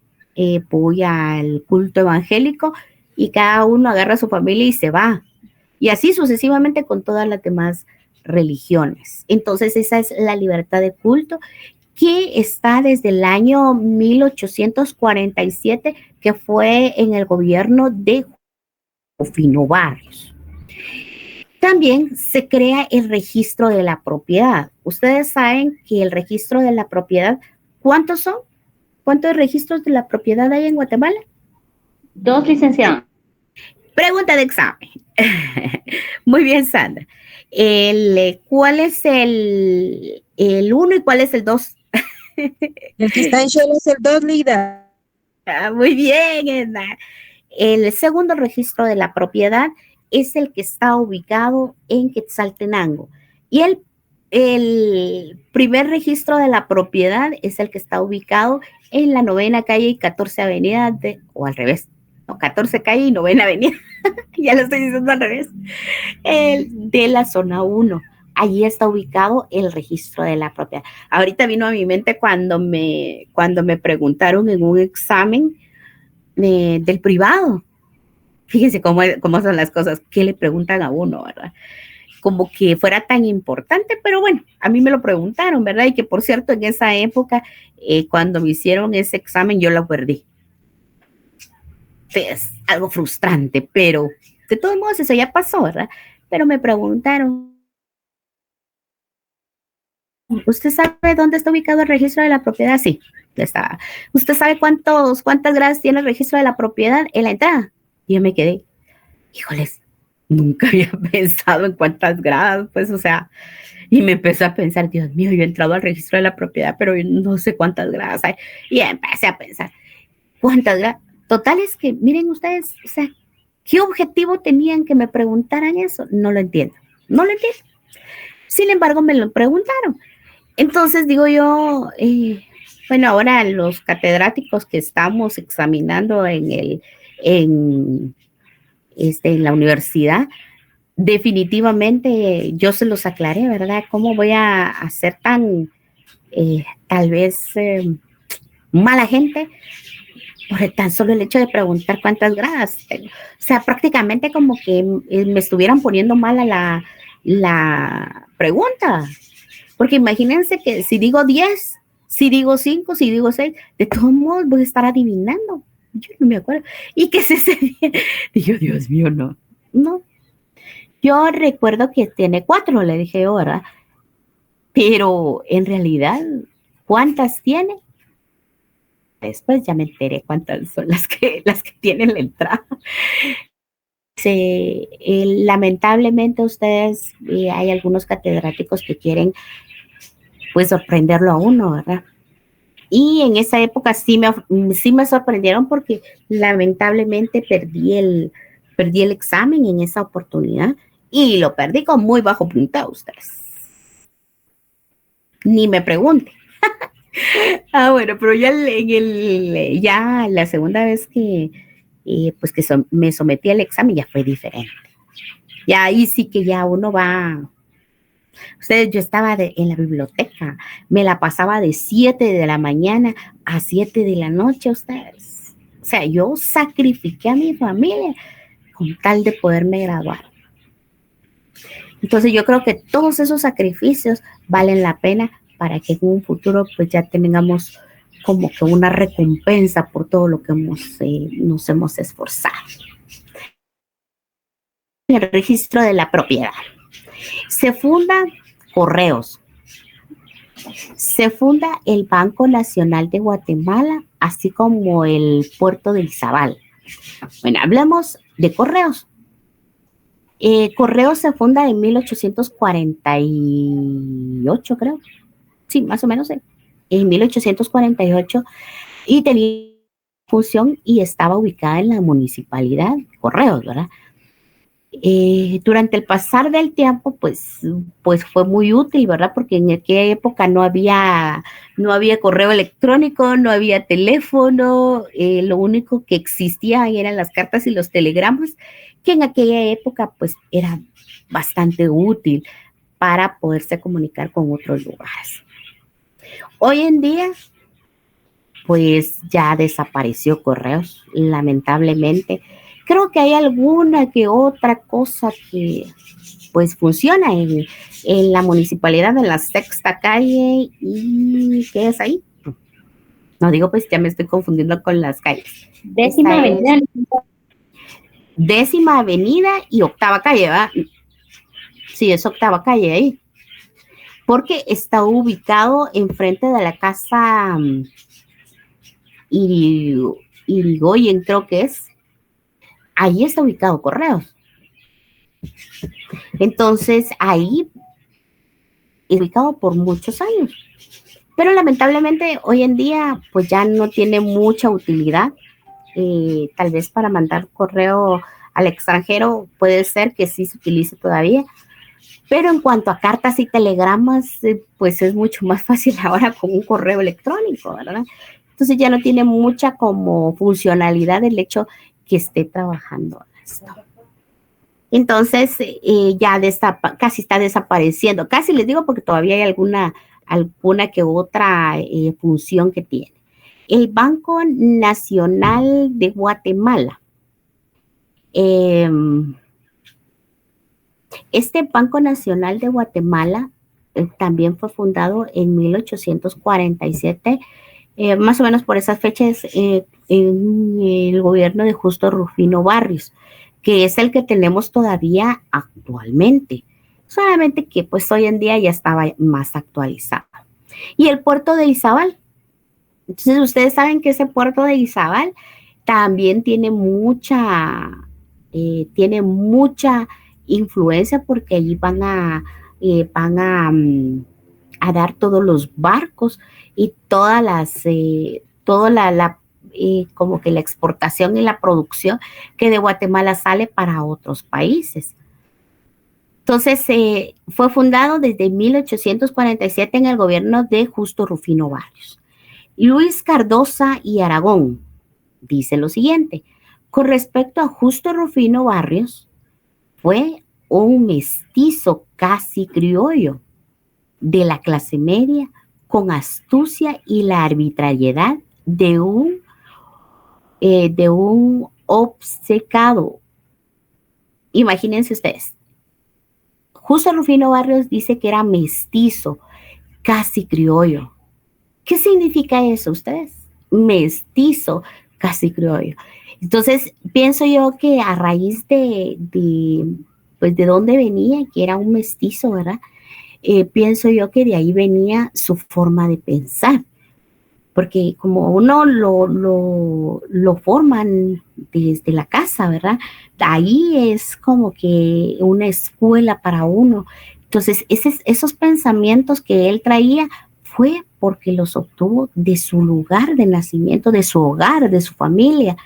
voy al culto evangélico y cada uno agarra a su familia y se va. Y así sucesivamente con todas las demás religiones. Entonces esa es la libertad de culto que está desde el año 1847, que fue en el gobierno de Rufino Barrios. También se crea el registro de la propiedad. Ustedes saben que el registro de la propiedad, ¿cuántos son? ¿Cuántos registros de la propiedad hay en Guatemala? 2, licenciada. Pregunta de examen. Muy bien, Sandra. ¿Cuál es el 1 y cuál es el 2? El que está en Shell es el 2, Lida. Muy bien, Edna. El segundo registro de la propiedad es el que está ubicado en Quetzaltenango. Y el primer registro de la propiedad es el que está ubicado en la 9ª calle y 14 avenida, o al revés, no, 14 calle y 9ª avenida, ya lo estoy diciendo al revés, de la zona 1. Allí está ubicado el registro de la propiedad. Ahorita vino a mi mente cuando me preguntaron en un examen del privado. Fíjense cómo son las cosas, qué le preguntan a uno, ¿verdad? Como que fuera tan importante, pero bueno, a mí me lo preguntaron, ¿verdad? Y que por cierto, en esa época, cuando me hicieron ese examen, yo lo perdí. Es algo frustrante, pero de todos modos eso ya pasó, ¿verdad? Pero me preguntaron, ¿usted sabe dónde está ubicado el registro de la propiedad? Sí, está. ¿Usted sabe cuántas gradas tiene el registro de la propiedad en la entrada? Y yo me quedé, híjoles, nunca había pensado en cuántas gradas, pues, o sea, y me empecé a pensar, Dios mío, yo he entrado al registro de la propiedad, pero yo no sé cuántas gradas hay. Y empecé a pensar, ¿cuántas gradas? Total es que, miren ustedes, o sea, ¿qué objetivo tenían que me preguntaran eso? No lo entiendo. Sin embargo, me lo preguntaron. Entonces digo yo, bueno, ahora los catedráticos que estamos examinando en la universidad, definitivamente yo se los aclaré, ¿verdad? ¿Cómo voy a hacer tan, tal vez, mala gente por tan solo el hecho de preguntar cuántas gradas tengo? O sea, prácticamente como que me estuvieran poniendo mala la pregunta. Porque imagínense que si digo 10, si digo 5, si digo 6, de todos modos voy a estar adivinando. Yo no me acuerdo. ¿Y qué es ese día? Y yo, Dios mío, no. Yo recuerdo que tiene 4, le dije yo, ¿verdad? Pero en realidad, ¿cuántas tiene? Después ya me enteré cuántas son las que tienen la entrada. Lamentablemente ustedes, hay algunos catedráticos que quieren pues sorprenderlo a uno, ¿verdad? Y en esa época sí me sorprendieron porque lamentablemente perdí el examen en esa oportunidad y lo perdí con muy bajo puntaje, ustedes. Ni me pregunte. Bueno, pero ya la segunda vez que me sometí al examen ya fue diferente. Ya ahí sí que ya uno va. Ustedes, yo estaba en la biblioteca, me la pasaba de 7 de la mañana a 7 de la noche, ustedes. O sea, yo sacrifiqué a mi familia con tal de poderme graduar. Entonces yo creo que todos esos sacrificios valen la pena para que en un futuro pues ya tengamos como que una recompensa por todo lo que nos hemos esforzado. El registro de la propiedad. Se funda Correos. Se funda el Banco Nacional de Guatemala, así como el puerto de Izabal. Bueno, hablemos de Correos. Correos se funda en 1848, creo. Sí, más o menos, en 1848, y tenía función y estaba ubicada en la municipalidad de Correos, ¿verdad? Durante el pasar del tiempo, pues fue muy útil, ¿verdad? Porque en aquella época no había correo electrónico, no había teléfono, lo único que existía eran las cartas y los telegramas, que en aquella época pues era bastante útil para poderse comunicar con otros lugares. Hoy en día, pues ya desapareció correos, lamentablemente. Creo que hay alguna que otra cosa que pues funciona en la municipalidad de la Sexta Calle y ¿qué es ahí? No digo, pues ya me estoy confundiendo con las calles. Décima avenida. Décima Avenida y Octava Calle, ¿verdad? Sí, es Octava Calle ahí. Porque está ubicado enfrente de la casa Irigoyen, creo que es. Ahí está ubicado Correos. Entonces, ahí es ubicado por muchos años. Pero lamentablemente hoy en día pues ya no tiene mucha utilidad. Tal vez para mandar correo al extranjero puede ser que sí se utilice todavía. Pero en cuanto a cartas y telegramas, pues es mucho más fácil ahora con un correo electrónico, ¿verdad? Entonces ya no tiene mucha como funcionalidad el hecho que esté trabajando en esto. Entonces ya casi está desapareciendo. Casi les digo porque todavía hay alguna que otra función que tiene. El Banco Nacional de Guatemala. Este Banco Nacional de Guatemala también fue fundado en 1847, más o menos por esas fechas, en el gobierno de Justo Rufino Barrios, que es el que tenemos todavía actualmente. Solamente que pues hoy en día ya estaba más actualizado. Y el puerto de Izabal. Entonces ustedes saben que ese puerto de Izabal también tiene mucha influencia porque allí van a dar todos los barcos y como que la exportación y la producción que de Guatemala sale para otros países. Entonces, fue fundado desde 1847 en el gobierno de Justo Rufino Barrios. Luis Cardosa y Aragón dice lo siguiente: con respecto a Justo Rufino Barrios, fue un mestizo casi criollo de la clase media con astucia y la arbitrariedad de un obcecado. Imagínense ustedes. Justo Rufino Barrios dice que era mestizo, casi criollo. ¿Qué significa eso ustedes? Mestizo, casi criollo. Entonces, pienso yo que a raíz de dónde venía, que era un mestizo, ¿verdad? Pienso yo que de ahí venía su forma de pensar. Porque como uno lo forman desde la casa, ¿verdad? Ahí es como que una escuela para uno. Entonces, esos pensamientos que él traía fue porque los obtuvo de su lugar de nacimiento, de su hogar, de su familia.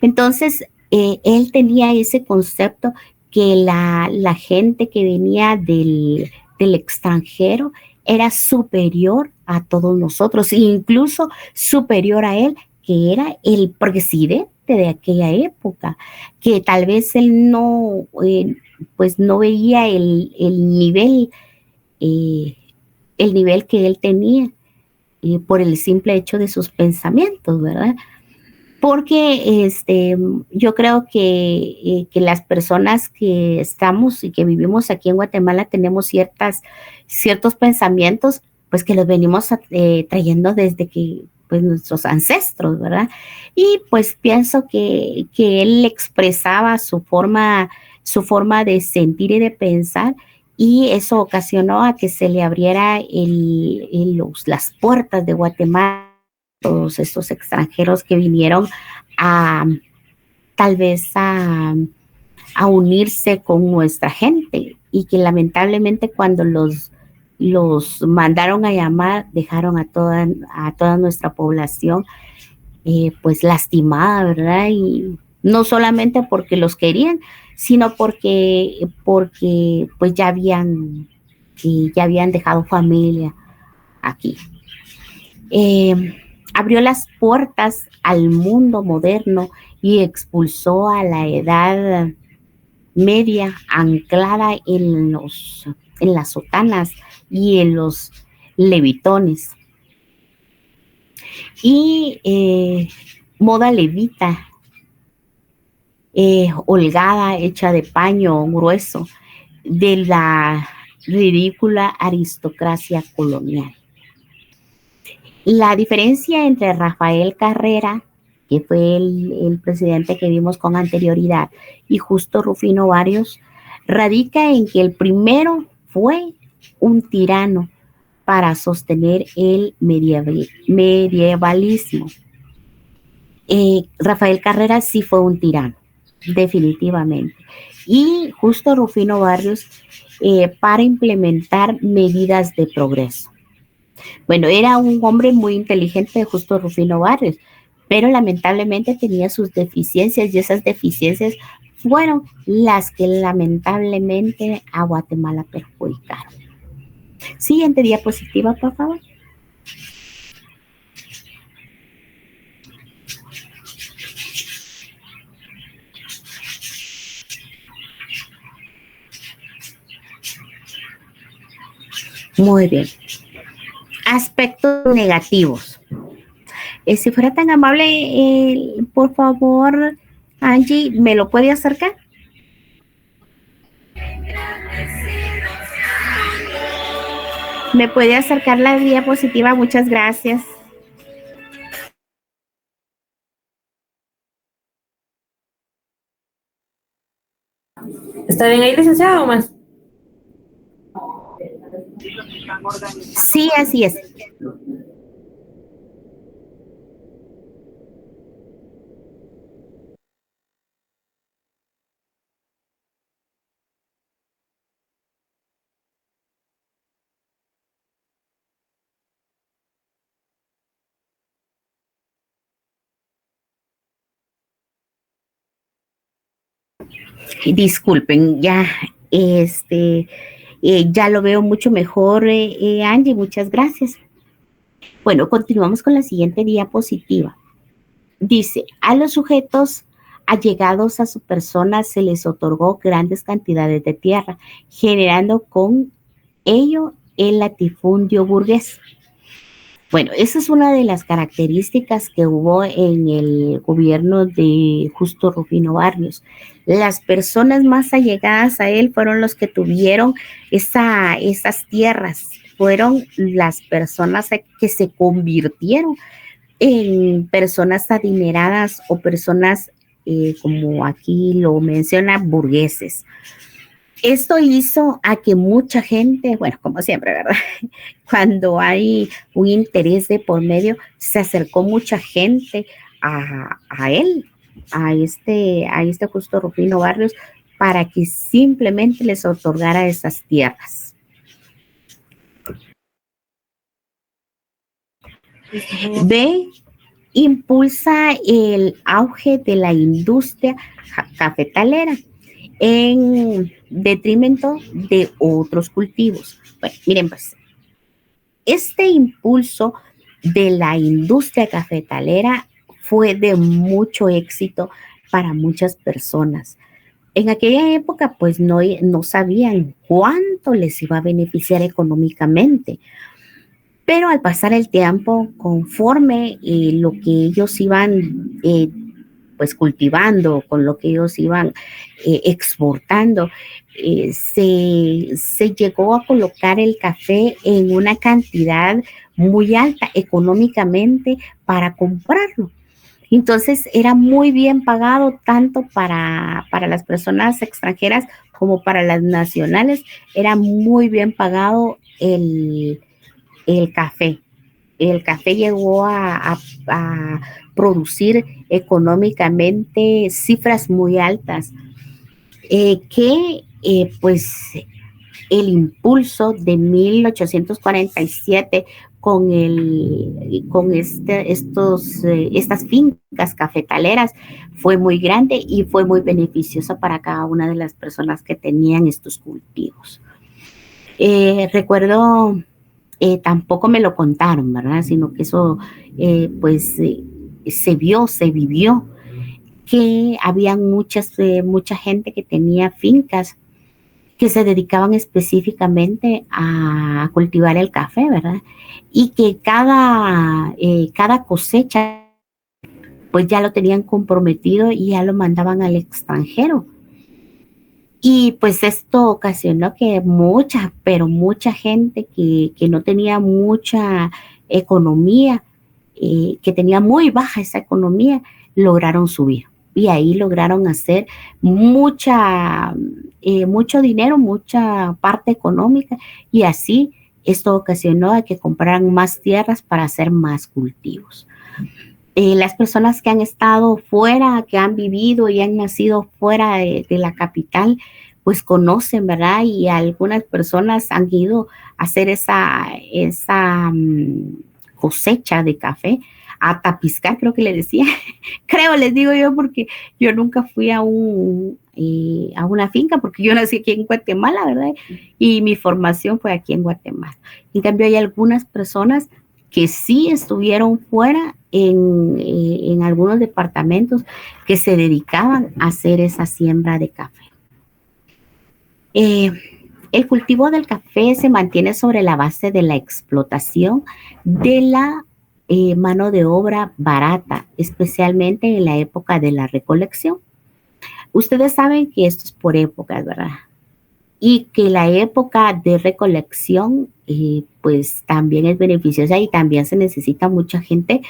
Entonces, él tenía ese concepto que la gente que venía del extranjero era superior a todos nosotros, incluso superior a él, que era el presidente de aquella época, que tal vez él no veía el nivel que él tenía por el simple hecho de sus pensamientos, ¿verdad? Porque yo creo que las personas que estamos y que vivimos aquí en Guatemala tenemos ciertos pensamientos, pues que los venimos trayendo desde que pues nuestros ancestros, ¿verdad? Y pues pienso que él expresaba su forma de sentir y de pensar, y eso ocasionó a que se le abriera las puertas de Guatemala todos estos extranjeros que vinieron tal vez a unirse con nuestra gente, y que lamentablemente cuando los mandaron a llamar dejaron a toda nuestra población pues lastimada, ¿verdad? Y no solamente porque los querían, sino porque pues ya habían dejado familia aquí. Abrió las puertas al mundo moderno y expulsó a la edad media anclada en las sotanas y en los levitones. Y moda levita, holgada, hecha de paño grueso, de la ridícula aristocracia colonial. La diferencia entre Rafael Carrera, que fue el presidente que vimos con anterioridad, y Justo Rufino Barrios, radica en que el primero fue un tirano para sostener el medievalismo. Rafael Carrera sí fue un tirano, definitivamente. Y Justo Rufino Barrios para implementar medidas de progreso. Bueno, era un hombre muy inteligente, Justo Rufino Barrios, pero lamentablemente tenía sus deficiencias y esas deficiencias fueron las que lamentablemente a Guatemala perjudicaron. Siguiente diapositiva, por favor. Muy bien. Aspectos negativos. Si fuera tan amable, por favor, Angie, ¿me lo puede acercar? ¿Me puede acercar la diapositiva? Muchas gracias. ¿Está bien ahí, licenciada, o más? Sí, así es. Disculpen, ya lo veo mucho mejor, Angie, muchas gracias. Bueno, continuamos con la siguiente diapositiva. Dice, a los sujetos allegados a su persona se les otorgó grandes cantidades de tierra, generando con ello el latifundio burgués. Bueno, esa es una de las características que hubo en el gobierno de Justo Rufino Barrios. Las personas más allegadas a él fueron los que tuvieron esas tierras, fueron las personas que se convirtieron en personas adineradas o personas, como aquí lo menciona, burgueses. Esto hizo a que mucha gente, bueno, como siempre, ¿verdad? Cuando hay un interés de por medio, se acercó mucha gente a él, a este Justo Rufino Barrios, para que simplemente les otorgara esas tierras. B, impulsa el auge de la industria cafetalera en detrimento de otros cultivos. Bueno, miren pues, este impulso de la industria cafetalera fue de mucho éxito para muchas personas. En aquella época, pues no sabían cuánto les iba a beneficiar económicamente, pero al pasar el tiempo, conforme lo que ellos iban pues cultivando, con lo que ellos iban exportando, se llegó a colocar el café en una cantidad muy alta económicamente para comprarlo. Entonces era muy bien pagado tanto para las personas extranjeras como para las nacionales. Era muy bien pagado el café. El café llegó a producir económicamente cifras muy altas, pues el impulso de 1847 estas fincas cafetaleras fue muy grande y fue muy beneficiosa para cada una de las personas que tenían estos cultivos. Recuerdo, tampoco me lo contaron, ¿verdad? Sino que eso, se vivió, que había mucha gente que tenía fincas que se dedicaban específicamente a cultivar el café, ¿verdad? Y que cada cosecha, pues ya lo tenían comprometido y ya lo mandaban al extranjero. Y pues esto ocasionó que mucha gente que no tenía mucha economía, que tenía muy baja esa economía, lograron subir. Y ahí lograron hacer mucho dinero, mucha parte económica, y así esto ocasionó a que compraran más tierras para hacer más cultivos. Las personas que han estado fuera, que han vivido y han nacido fuera de la capital, pues conocen, ¿verdad? Y algunas personas han ido a hacer esa cosecha de café, a tapiscar, creo que le decía. Creo, les digo yo, porque yo nunca fui a una finca, porque yo nací aquí en Guatemala, ¿verdad? Y mi formación fue aquí en Guatemala. En cambio, hay algunas personas que sí estuvieron fuera en algunos departamentos que se dedicaban a hacer esa siembra de café. El cultivo del café se mantiene sobre la base de la explotación de la mano de obra barata, especialmente en la época de la recolección. Ustedes saben que esto es por épocas, ¿verdad? Y que la época de recolección, pues también es beneficiosa y también se necesita mucha gente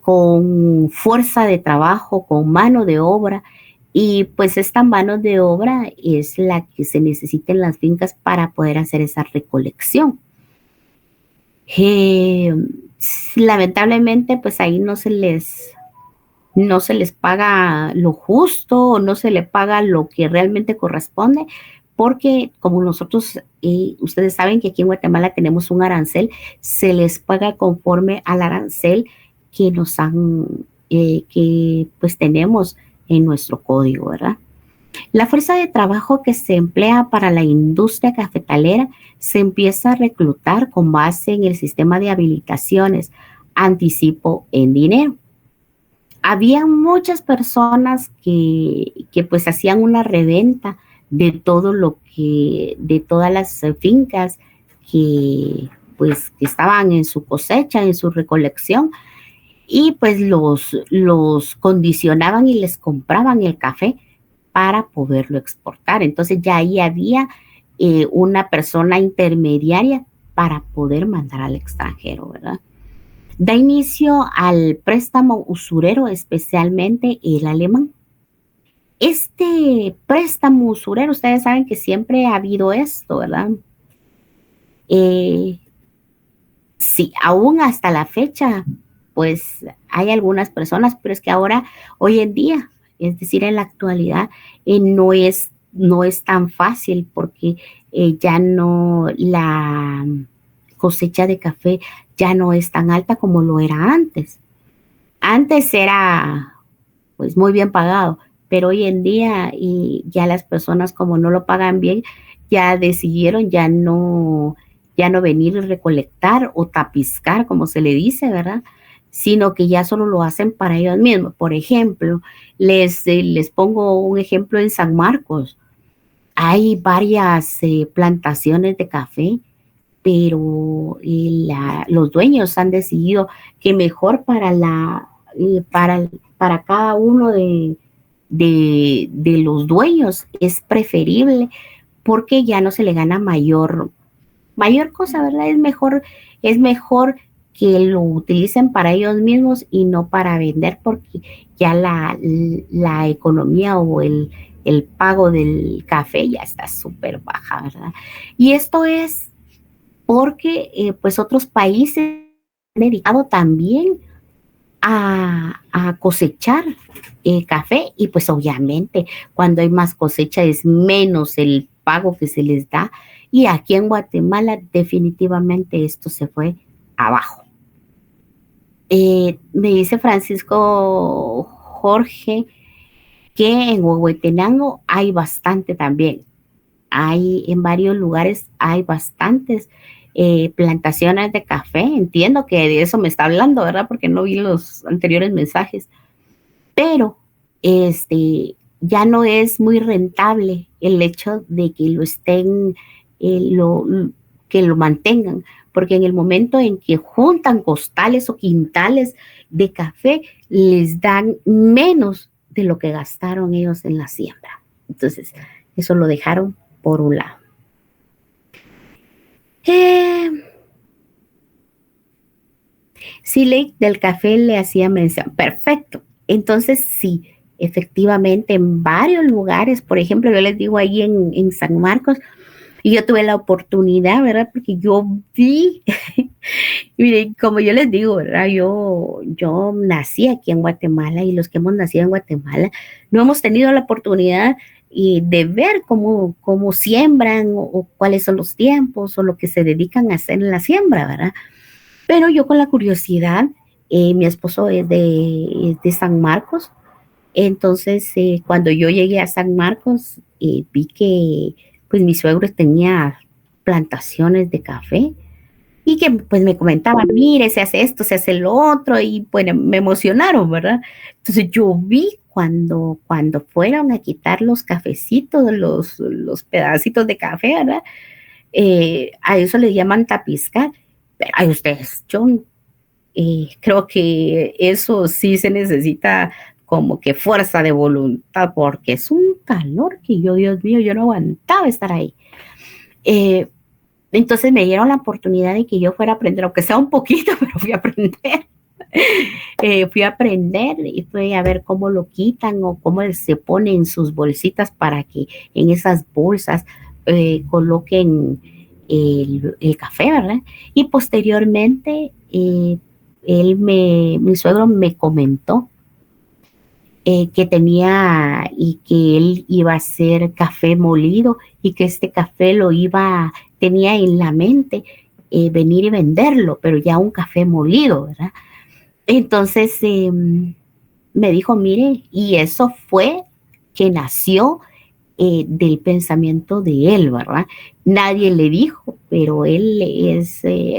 con fuerza de trabajo, con mano de obra. Y pues esta mano de obra es la que se necesita en las fincas para poder hacer esa recolección. Lamentablemente, pues ahí no se les paga lo justo, o no se le paga lo que realmente corresponde, porque como nosotros, ustedes saben que aquí en Guatemala tenemos un arancel, se les paga conforme al arancel que que pues tenemos en nuestro código, ¿verdad? La fuerza de trabajo que se emplea para la industria cafetalera se empieza a reclutar con base en el sistema de habilitaciones, anticipo en dinero. Había muchas personas que pues hacían una reventa de todas las fincas que pues que estaban en su cosecha, en su recolección, y pues los condicionaban y les compraban el café para poderlo exportar. Entonces ya ahí había una persona intermediaria para poder mandar al extranjero, ¿verdad? Da inicio al préstamo usurero, especialmente el alemán. Este préstamo usurero, ustedes saben que siempre ha habido esto, ¿verdad? Sí, aún hasta la fecha, pues hay algunas personas, pero es que ahora, hoy en día, es decir, en la actualidad, no es tan fácil, porque ya no, la cosecha de café ya no es tan alta como lo era antes. Antes era pues muy bien pagado, pero hoy en día y ya las personas, como no lo pagan bien, ya decidieron ya no venir y recolectar o tapiscar, como se le dice, ¿verdad? Sino que ya solo lo hacen para ellos mismos. Por ejemplo, les pongo un ejemplo en San Marcos. Hay varias plantaciones de café, pero los dueños han decidido que mejor para cada uno de los dueños es preferible, porque ya no se le gana mayor cosa, ¿verdad? Es mejor que lo utilicen para ellos mismos y no para vender, porque ya la economía o el pago del café ya está súper baja, ¿verdad? Y esto es porque pues otros países han dedicado también a cosechar café, y pues obviamente cuando hay más cosecha es menos el pago que se les da, y aquí en Guatemala definitivamente esto se fue abajo. Me dice Francisco Jorge que en Huehuetenango hay bastante también. Hay en varios lugares, hay bastantes plantaciones de café. Entiendo que de eso me está hablando, ¿verdad? Porque no vi los anteriores mensajes. Pero ya no es muy rentable el hecho de que lo estén, que lo mantengan, porque en el momento en que juntan costales o quintales de café, les dan menos de lo que gastaron ellos en la siembra. Entonces, eso lo dejaron por un lado. Sí, del café le hacía mención. Perfecto. Entonces, sí, efectivamente, en varios lugares, por ejemplo, yo les digo ahí en San Marcos, y yo tuve la oportunidad, ¿verdad? Porque yo vi, miren, como yo les digo, ¿verdad? Yo nací aquí en Guatemala y los que hemos nacido en Guatemala no hemos tenido la oportunidad de ver cómo siembran o cuáles son los tiempos o lo que se dedican a hacer en la siembra, ¿verdad? Pero yo con la curiosidad, mi esposo es de San Marcos, entonces cuando yo llegué a San Marcos vi que pues mi suegro tenía plantaciones de café y que pues me comentaban, mire, se hace esto, se hace lo otro y bueno, me emocionaron, ¿verdad? Entonces yo vi cuando fueron a quitar los cafecitos, los pedacitos de café, ¿verdad? A eso le llaman tapizcar. Ay, ustedes, yo creo que eso sí se necesita como que fuerza de voluntad, porque es un calor que yo, Dios mío, yo no aguantaba estar ahí. Entonces me dieron la oportunidad de que yo fuera a aprender, aunque sea un poquito, pero fui a aprender. Fui a aprender y fui a ver cómo lo quitan o cómo se ponen sus bolsitas para que en esas bolsas coloquen el café, ¿verdad? Y posteriormente mi suegro me comentó que tenía y que él iba a hacer café molido y que este café tenía en la mente venir y venderlo, pero ya un café molido, ¿verdad? Entonces me dijo, mire, y eso fue que nació del pensamiento de él, ¿verdad? Nadie le dijo, pero él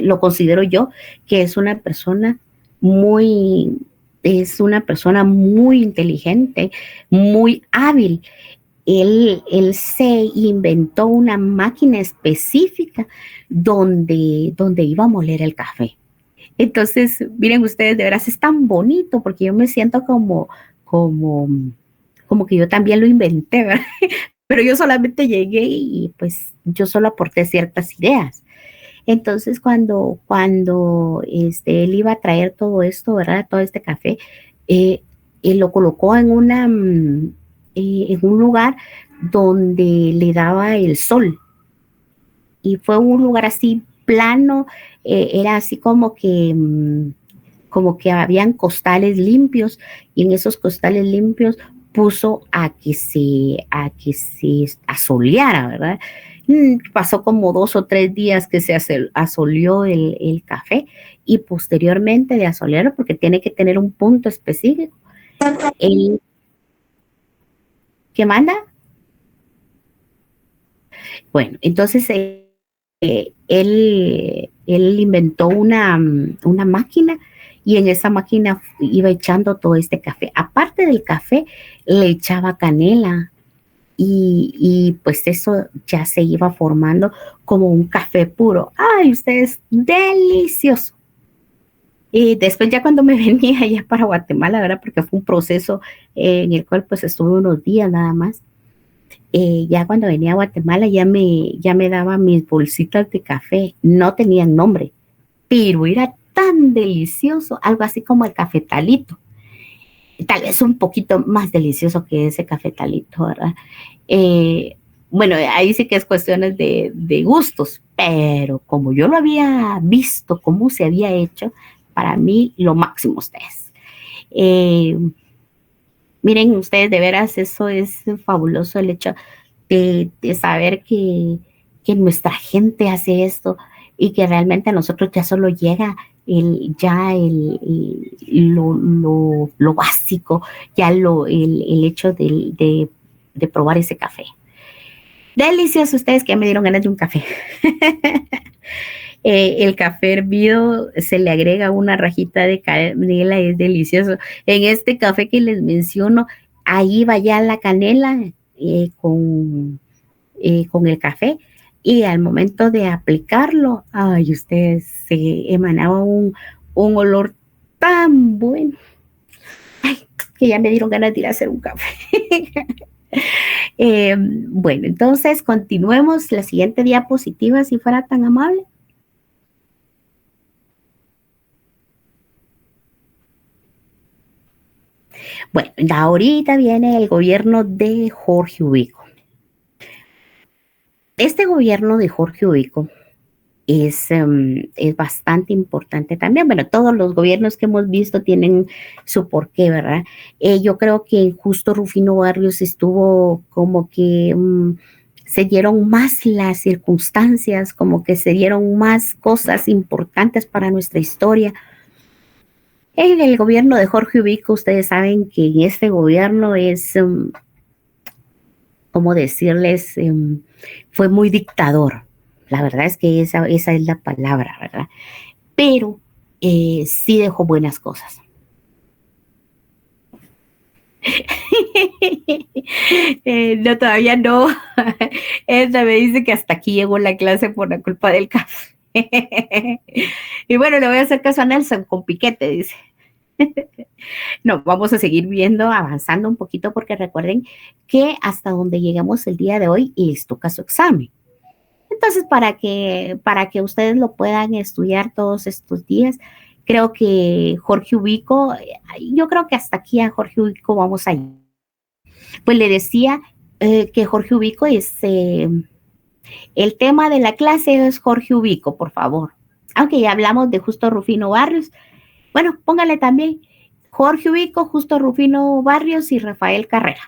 lo considero yo, que es una persona muy inteligente, muy hábil. Él se inventó una máquina específica donde iba a moler el café. Entonces, miren ustedes, de veras es tan bonito porque yo me siento como que yo también lo inventé, ¿verdad? Pero yo solamente llegué y pues yo solo aporté ciertas ideas. Entonces, cuando él iba a traer todo esto, ¿verdad? Todo este café, él lo colocó en un lugar donde le daba el sol. Y fue un lugar así plano, era así como que habían costales limpios, y en esos costales limpios puso a que se asoleara, ¿verdad? Pasó como 2 o 3 días que se asoleó el café, y posteriormente de asolearlo, porque tiene que tener un punto específico. ¿Qué manda? Bueno, entonces él inventó una máquina, y en esa máquina iba echando todo este café. Aparte del café, le echaba canela, y pues eso ya se iba formando como un café puro. ¡Ay, ustedes! ¡Delicioso! Y después ya cuando me venía ya para Guatemala, ¿verdad? Porque fue un proceso en el cual pues estuve unos días nada más. Ya cuando venía a Guatemala ya me daba mis bolsitas de café. No tenían nombre, pero era tan delicioso, algo así como el cafetalito. Tal vez un poquito más delicioso que ese cafetalito, ¿verdad? Bueno, ahí sí que es cuestiones de gustos, pero como yo lo había visto, cómo se había hecho, para mí lo máximo ustedes. Miren ustedes, de veras, eso es fabuloso, el hecho de saber que nuestra gente hace esto, y que realmente a nosotros ya solo llega lo básico, ya el hecho de probar ese café. Delicioso, ustedes que ya me dieron ganas de un café. El café hervido se le agrega una rajita de canela, es delicioso. En este café que les menciono, ahí va ya la canela con el café, y al momento de aplicarlo, ay, ustedes se emanaba un olor tan bueno, ay, que ya me dieron ganas de ir a hacer un café. Bueno, entonces continuemos la siguiente diapositiva, si fuera tan amable. Bueno, ahorita viene el gobierno de Jorge Ubico. Este gobierno de Jorge Ubico es bastante importante también. Bueno, todos los gobiernos que hemos visto tienen su porqué, ¿verdad? Yo creo que en Justo Rufino Barrios estuvo como que se dieron más las circunstancias, como que se dieron más cosas importantes para nuestra historia. En el gobierno de Jorge Ubico, ustedes saben que en este gobierno es, ¿cómo decirles? Fue muy dictador. La verdad es que esa es la palabra, ¿verdad? Pero sí dejó buenas cosas. No, todavía no. Ella me dice que hasta aquí llegó la clase por la culpa del café. Y bueno, le voy a hacer caso a Nelson con piquete, dice. No, vamos a seguir viendo, avanzando un poquito, porque recuerden que hasta donde llegamos el día de hoy les toca su examen. Entonces, para que ustedes lo puedan estudiar todos estos días, creo que Jorge Ubico, yo creo que hasta aquí a Jorge Ubico vamos a ir. Pues le decía que Jorge Ubico es, el tema de la clase es Jorge Ubico, por favor. Aunque ya hablamos de Justo Rufino Barrios, bueno, póngale también Jorge Ubico, Justo Rufino Barrios y Rafael Carrera.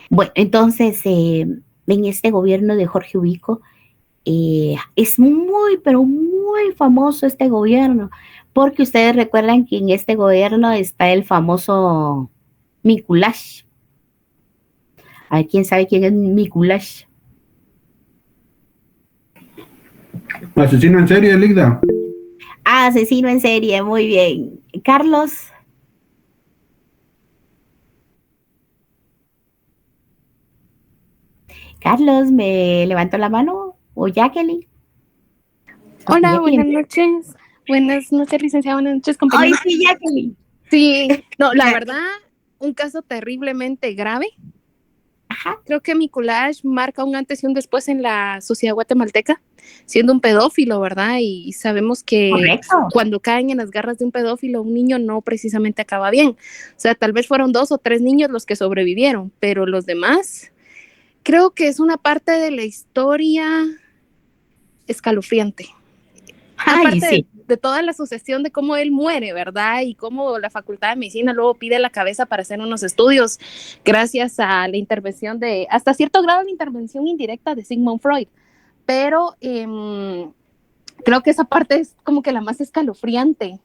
Bueno, entonces, en este gobierno de Jorge Ubico, es muy, pero muy famoso este gobierno, porque ustedes recuerdan que en este gobierno está el famoso Mikulash. A ver, ¿quién sabe quién es Mikulash? Asesino en serie, Ligda. Asesino en serie, muy bien. Carlos. Carlos, ¿me levantó la mano? ¿O Jacqueline? Hola, Jacqueline. buenas noches. Buenas noches, licenciada. Buenas noches, compañeros. Ay, sí, Jacqueline. Sí, no, la verdad, un caso terriblemente grave. Ajá. Creo que Mikulash marca un antes y un después en la sociedad guatemalteca, siendo un pedófilo, ¿verdad? Y sabemos que Correcto. cuando caen en las garras de un pedófilo, un niño no precisamente acaba bien. O sea, tal vez fueron 2 o 3 niños los que sobrevivieron, pero los demás, creo que es una parte de la historia escalofriante. Ay, Aparte sí. de toda la sucesión de cómo él muere, ¿verdad? Y cómo la Facultad de Medicina luego pide la cabeza para hacer unos estudios gracias a la intervención hasta cierto grado, la intervención indirecta de Sigmund Freud. Pero creo que esa parte es como que la más escalofriante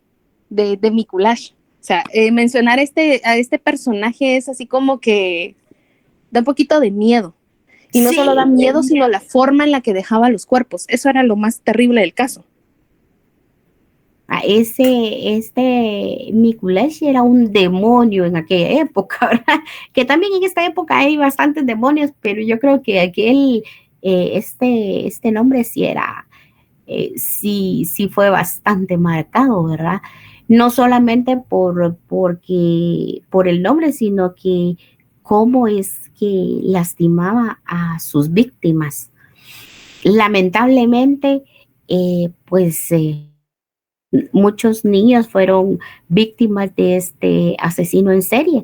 de Mikulash. O sea, mencionar a este personaje es así como que da un poquito de miedo. Y no solo da miedo, sino la forma en la que dejaba los cuerpos. Eso era lo más terrible del caso. Este Mikulash era un demonio en aquella época, ¿verdad? Que también en esta época hay bastantes demonios, pero yo creo que aquel, este nombre sí era, sí fue bastante marcado, ¿verdad? No solamente por el nombre, sino que cómo es que lastimaba a sus víctimas. Lamentablemente, muchos niños fueron víctimas de este asesino en serie,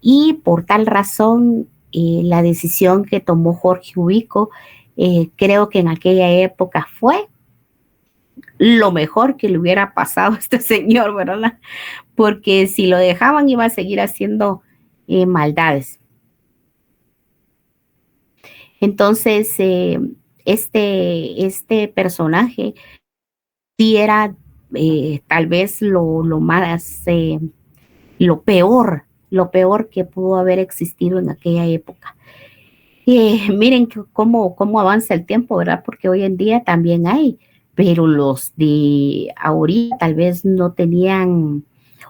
y por tal razón la decisión que tomó Jorge Ubico, creo que en aquella época fue lo mejor que le hubiera pasado a este señor, ¿verdad? Porque si lo dejaban iba a seguir haciendo maldades. Entonces, este personaje sí era tal vez lo más, lo peor que pudo haber existido en aquella época. Miren cómo avanza el tiempo, ¿verdad? Porque hoy en día también hay, pero los de ahorita tal vez no tenían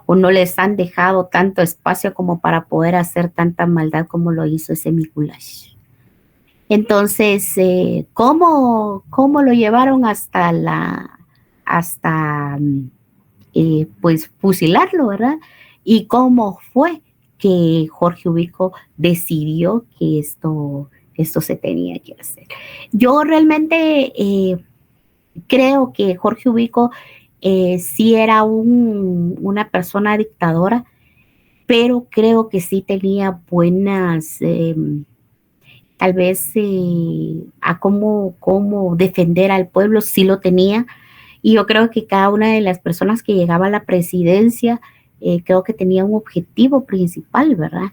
o no les han dejado tanto espacio como para poder hacer tanta maldad como lo hizo ese Mikulash. Entonces, ¿cómo lo llevaron hasta pues fusilarlo, ¿verdad? Y cómo fue que Jorge Ubico decidió que esto se tenía que hacer. Yo realmente creo que Jorge Ubico sí era una persona dictadora, pero creo que sí tenía buenas, tal vez a cómo defender al pueblo, sí lo tenía. Y yo creo que cada una de las personas que llegaba a la presidencia, creo que tenía un objetivo principal, ¿verdad?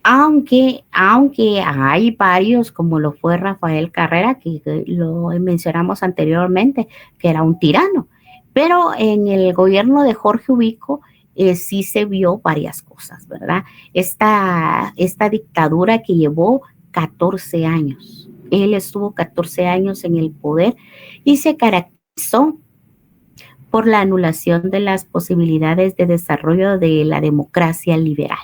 Aunque hay varios, como lo fue Rafael Carrera, que lo mencionamos anteriormente, que era un tirano. Pero en el gobierno de Jorge Ubico sí se vio varias cosas, ¿verdad? Esta dictadura que llevó 14 años. Él estuvo 14 años en el poder y se caracterizó por la anulación de las posibilidades de desarrollo de la democracia liberal.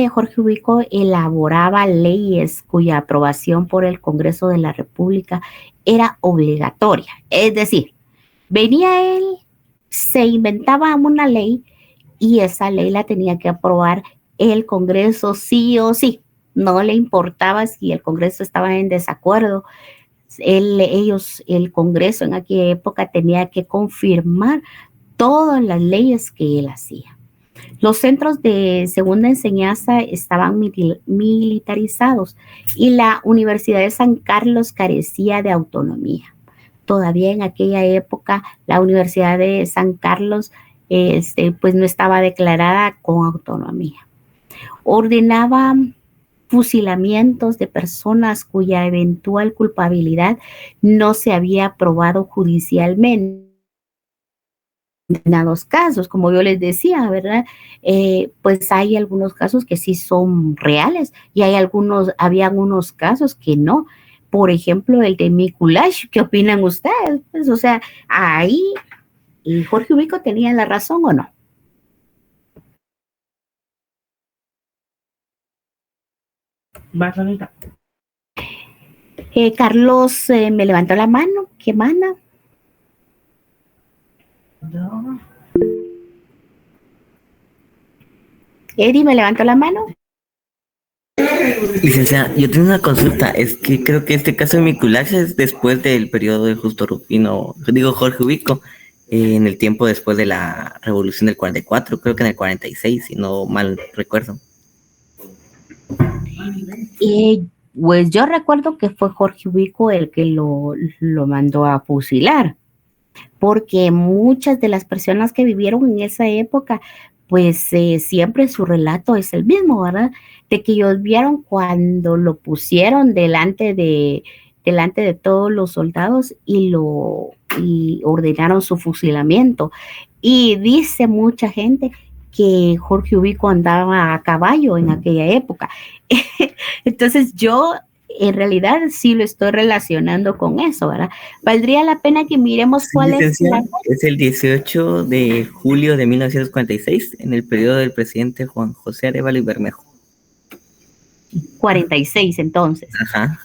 Jorge Ubico elaboraba leyes cuya aprobación por el Congreso de la República era obligatoria. Es decir, venía él, se inventaba una ley y esa ley la tenía que aprobar el Congreso sí o sí. No le importaba si el Congreso estaba en desacuerdo. El Congreso en aquella época tenía que confirmar todas las leyes que él hacía. Los centros de segunda enseñanza estaban militarizados y la Universidad de San Carlos carecía de autonomía. Todavía en aquella época la Universidad de San Carlos pues no estaba declarada con autonomía. Ordenaba fusilamientos de personas cuya eventual culpabilidad no se había probado judicialmente. En determinados casos, como yo les decía, ¿verdad? Pues hay algunos casos que sí son reales y había algunos casos que no. Por ejemplo, el de Mikulash, ¿qué opinan ustedes? Pues, o sea, ahí Jorge Ubico tenía la razón o no. Carlos me levantó la mano. ¿Qué manda? No. Eddie me levantó la mano. Licenciada, yo tengo una consulta. Es que creo que este caso de Mikulash es después del periodo de Jorge Ubico, en el tiempo después de la revolución del 44, creo que en el 46, si no mal recuerdo. Pues yo recuerdo que fue Jorge Ubico el que lo mandó a fusilar, porque muchas de las personas que vivieron en esa época, pues siempre su relato es el mismo, ¿verdad? De que ellos vieron cuando lo pusieron delante de todos los soldados y ordenaron su fusilamiento. Y dice mucha gente que Jorge Ubico andaba a caballo en aquella época. Entonces yo en realidad sí lo estoy relacionando con eso, ¿verdad? Valdría la pena que miremos cuál es Es el 18 de julio de 1946, en el periodo del presidente Juan José Arévalo y Bermejo. 46 entonces. Ajá.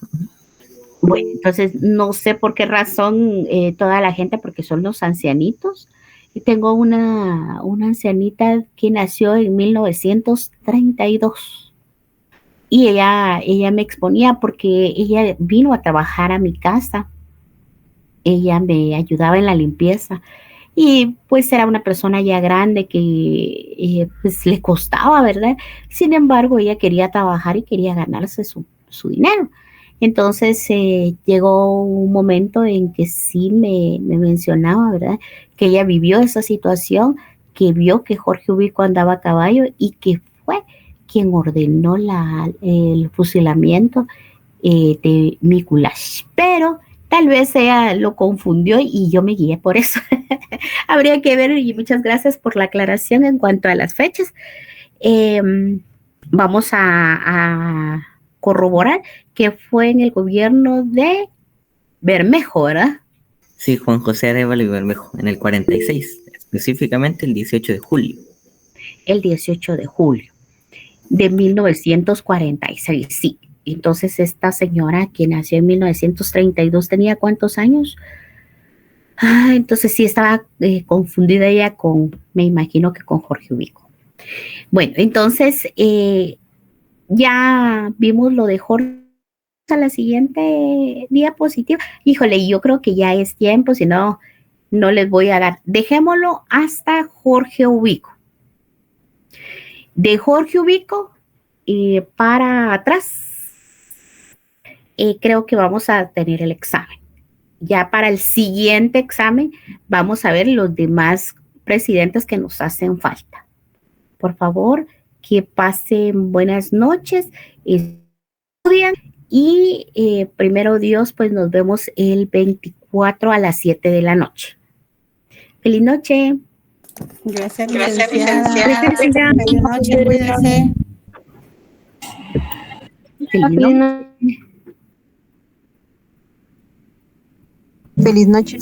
Bueno, entonces no sé por qué razón toda la gente, porque son los ancianitos. Y tengo una ancianita que nació en 1932. Y ella me exponía porque ella vino a trabajar a mi casa. Ella me ayudaba en la limpieza. Y pues era una persona ya grande que pues le costaba, ¿verdad? Sin embargo, ella quería trabajar y quería ganarse su dinero. Entonces llegó un momento en que sí me mencionaba, ¿verdad? Que ella vivió esa situación, que vio que Jorge Ubico andaba a caballo y que fue quien ordenó el fusilamiento de Mikulash, pero tal vez ella lo confundió y yo me guié por eso. Habría que ver, y muchas gracias por la aclaración en cuanto a las fechas. Vamos a corroborar que fue en el gobierno de Bermejo, ¿verdad? Sí, Juan José Arévalo y Bermejo, en el 46, específicamente el 18 de julio. El 18 de julio de 1946, sí. Entonces esta señora que nació en 1932 tenía ¿cuántos años? Entonces sí estaba confundida ella con, me imagino que con Jorge Ubico. Bueno, entonces ya vimos lo de Jorge. A la siguiente diapositiva. Híjole, yo creo que ya es tiempo, si no, no les voy a dar. Dejémoslo hasta Jorge Ubico. De Jorge Ubico para atrás, creo que vamos a tener el examen. Ya para el siguiente examen vamos a ver los demás presidentes que nos hacen falta. Por favor, que pasen buenas noches, estudian y primero Dios, pues nos vemos el 24 a las 7 de la noche. Feliz noche. Gracias, licenciada. Feliz noche, cuídense. Feliz noche. Feliz noche.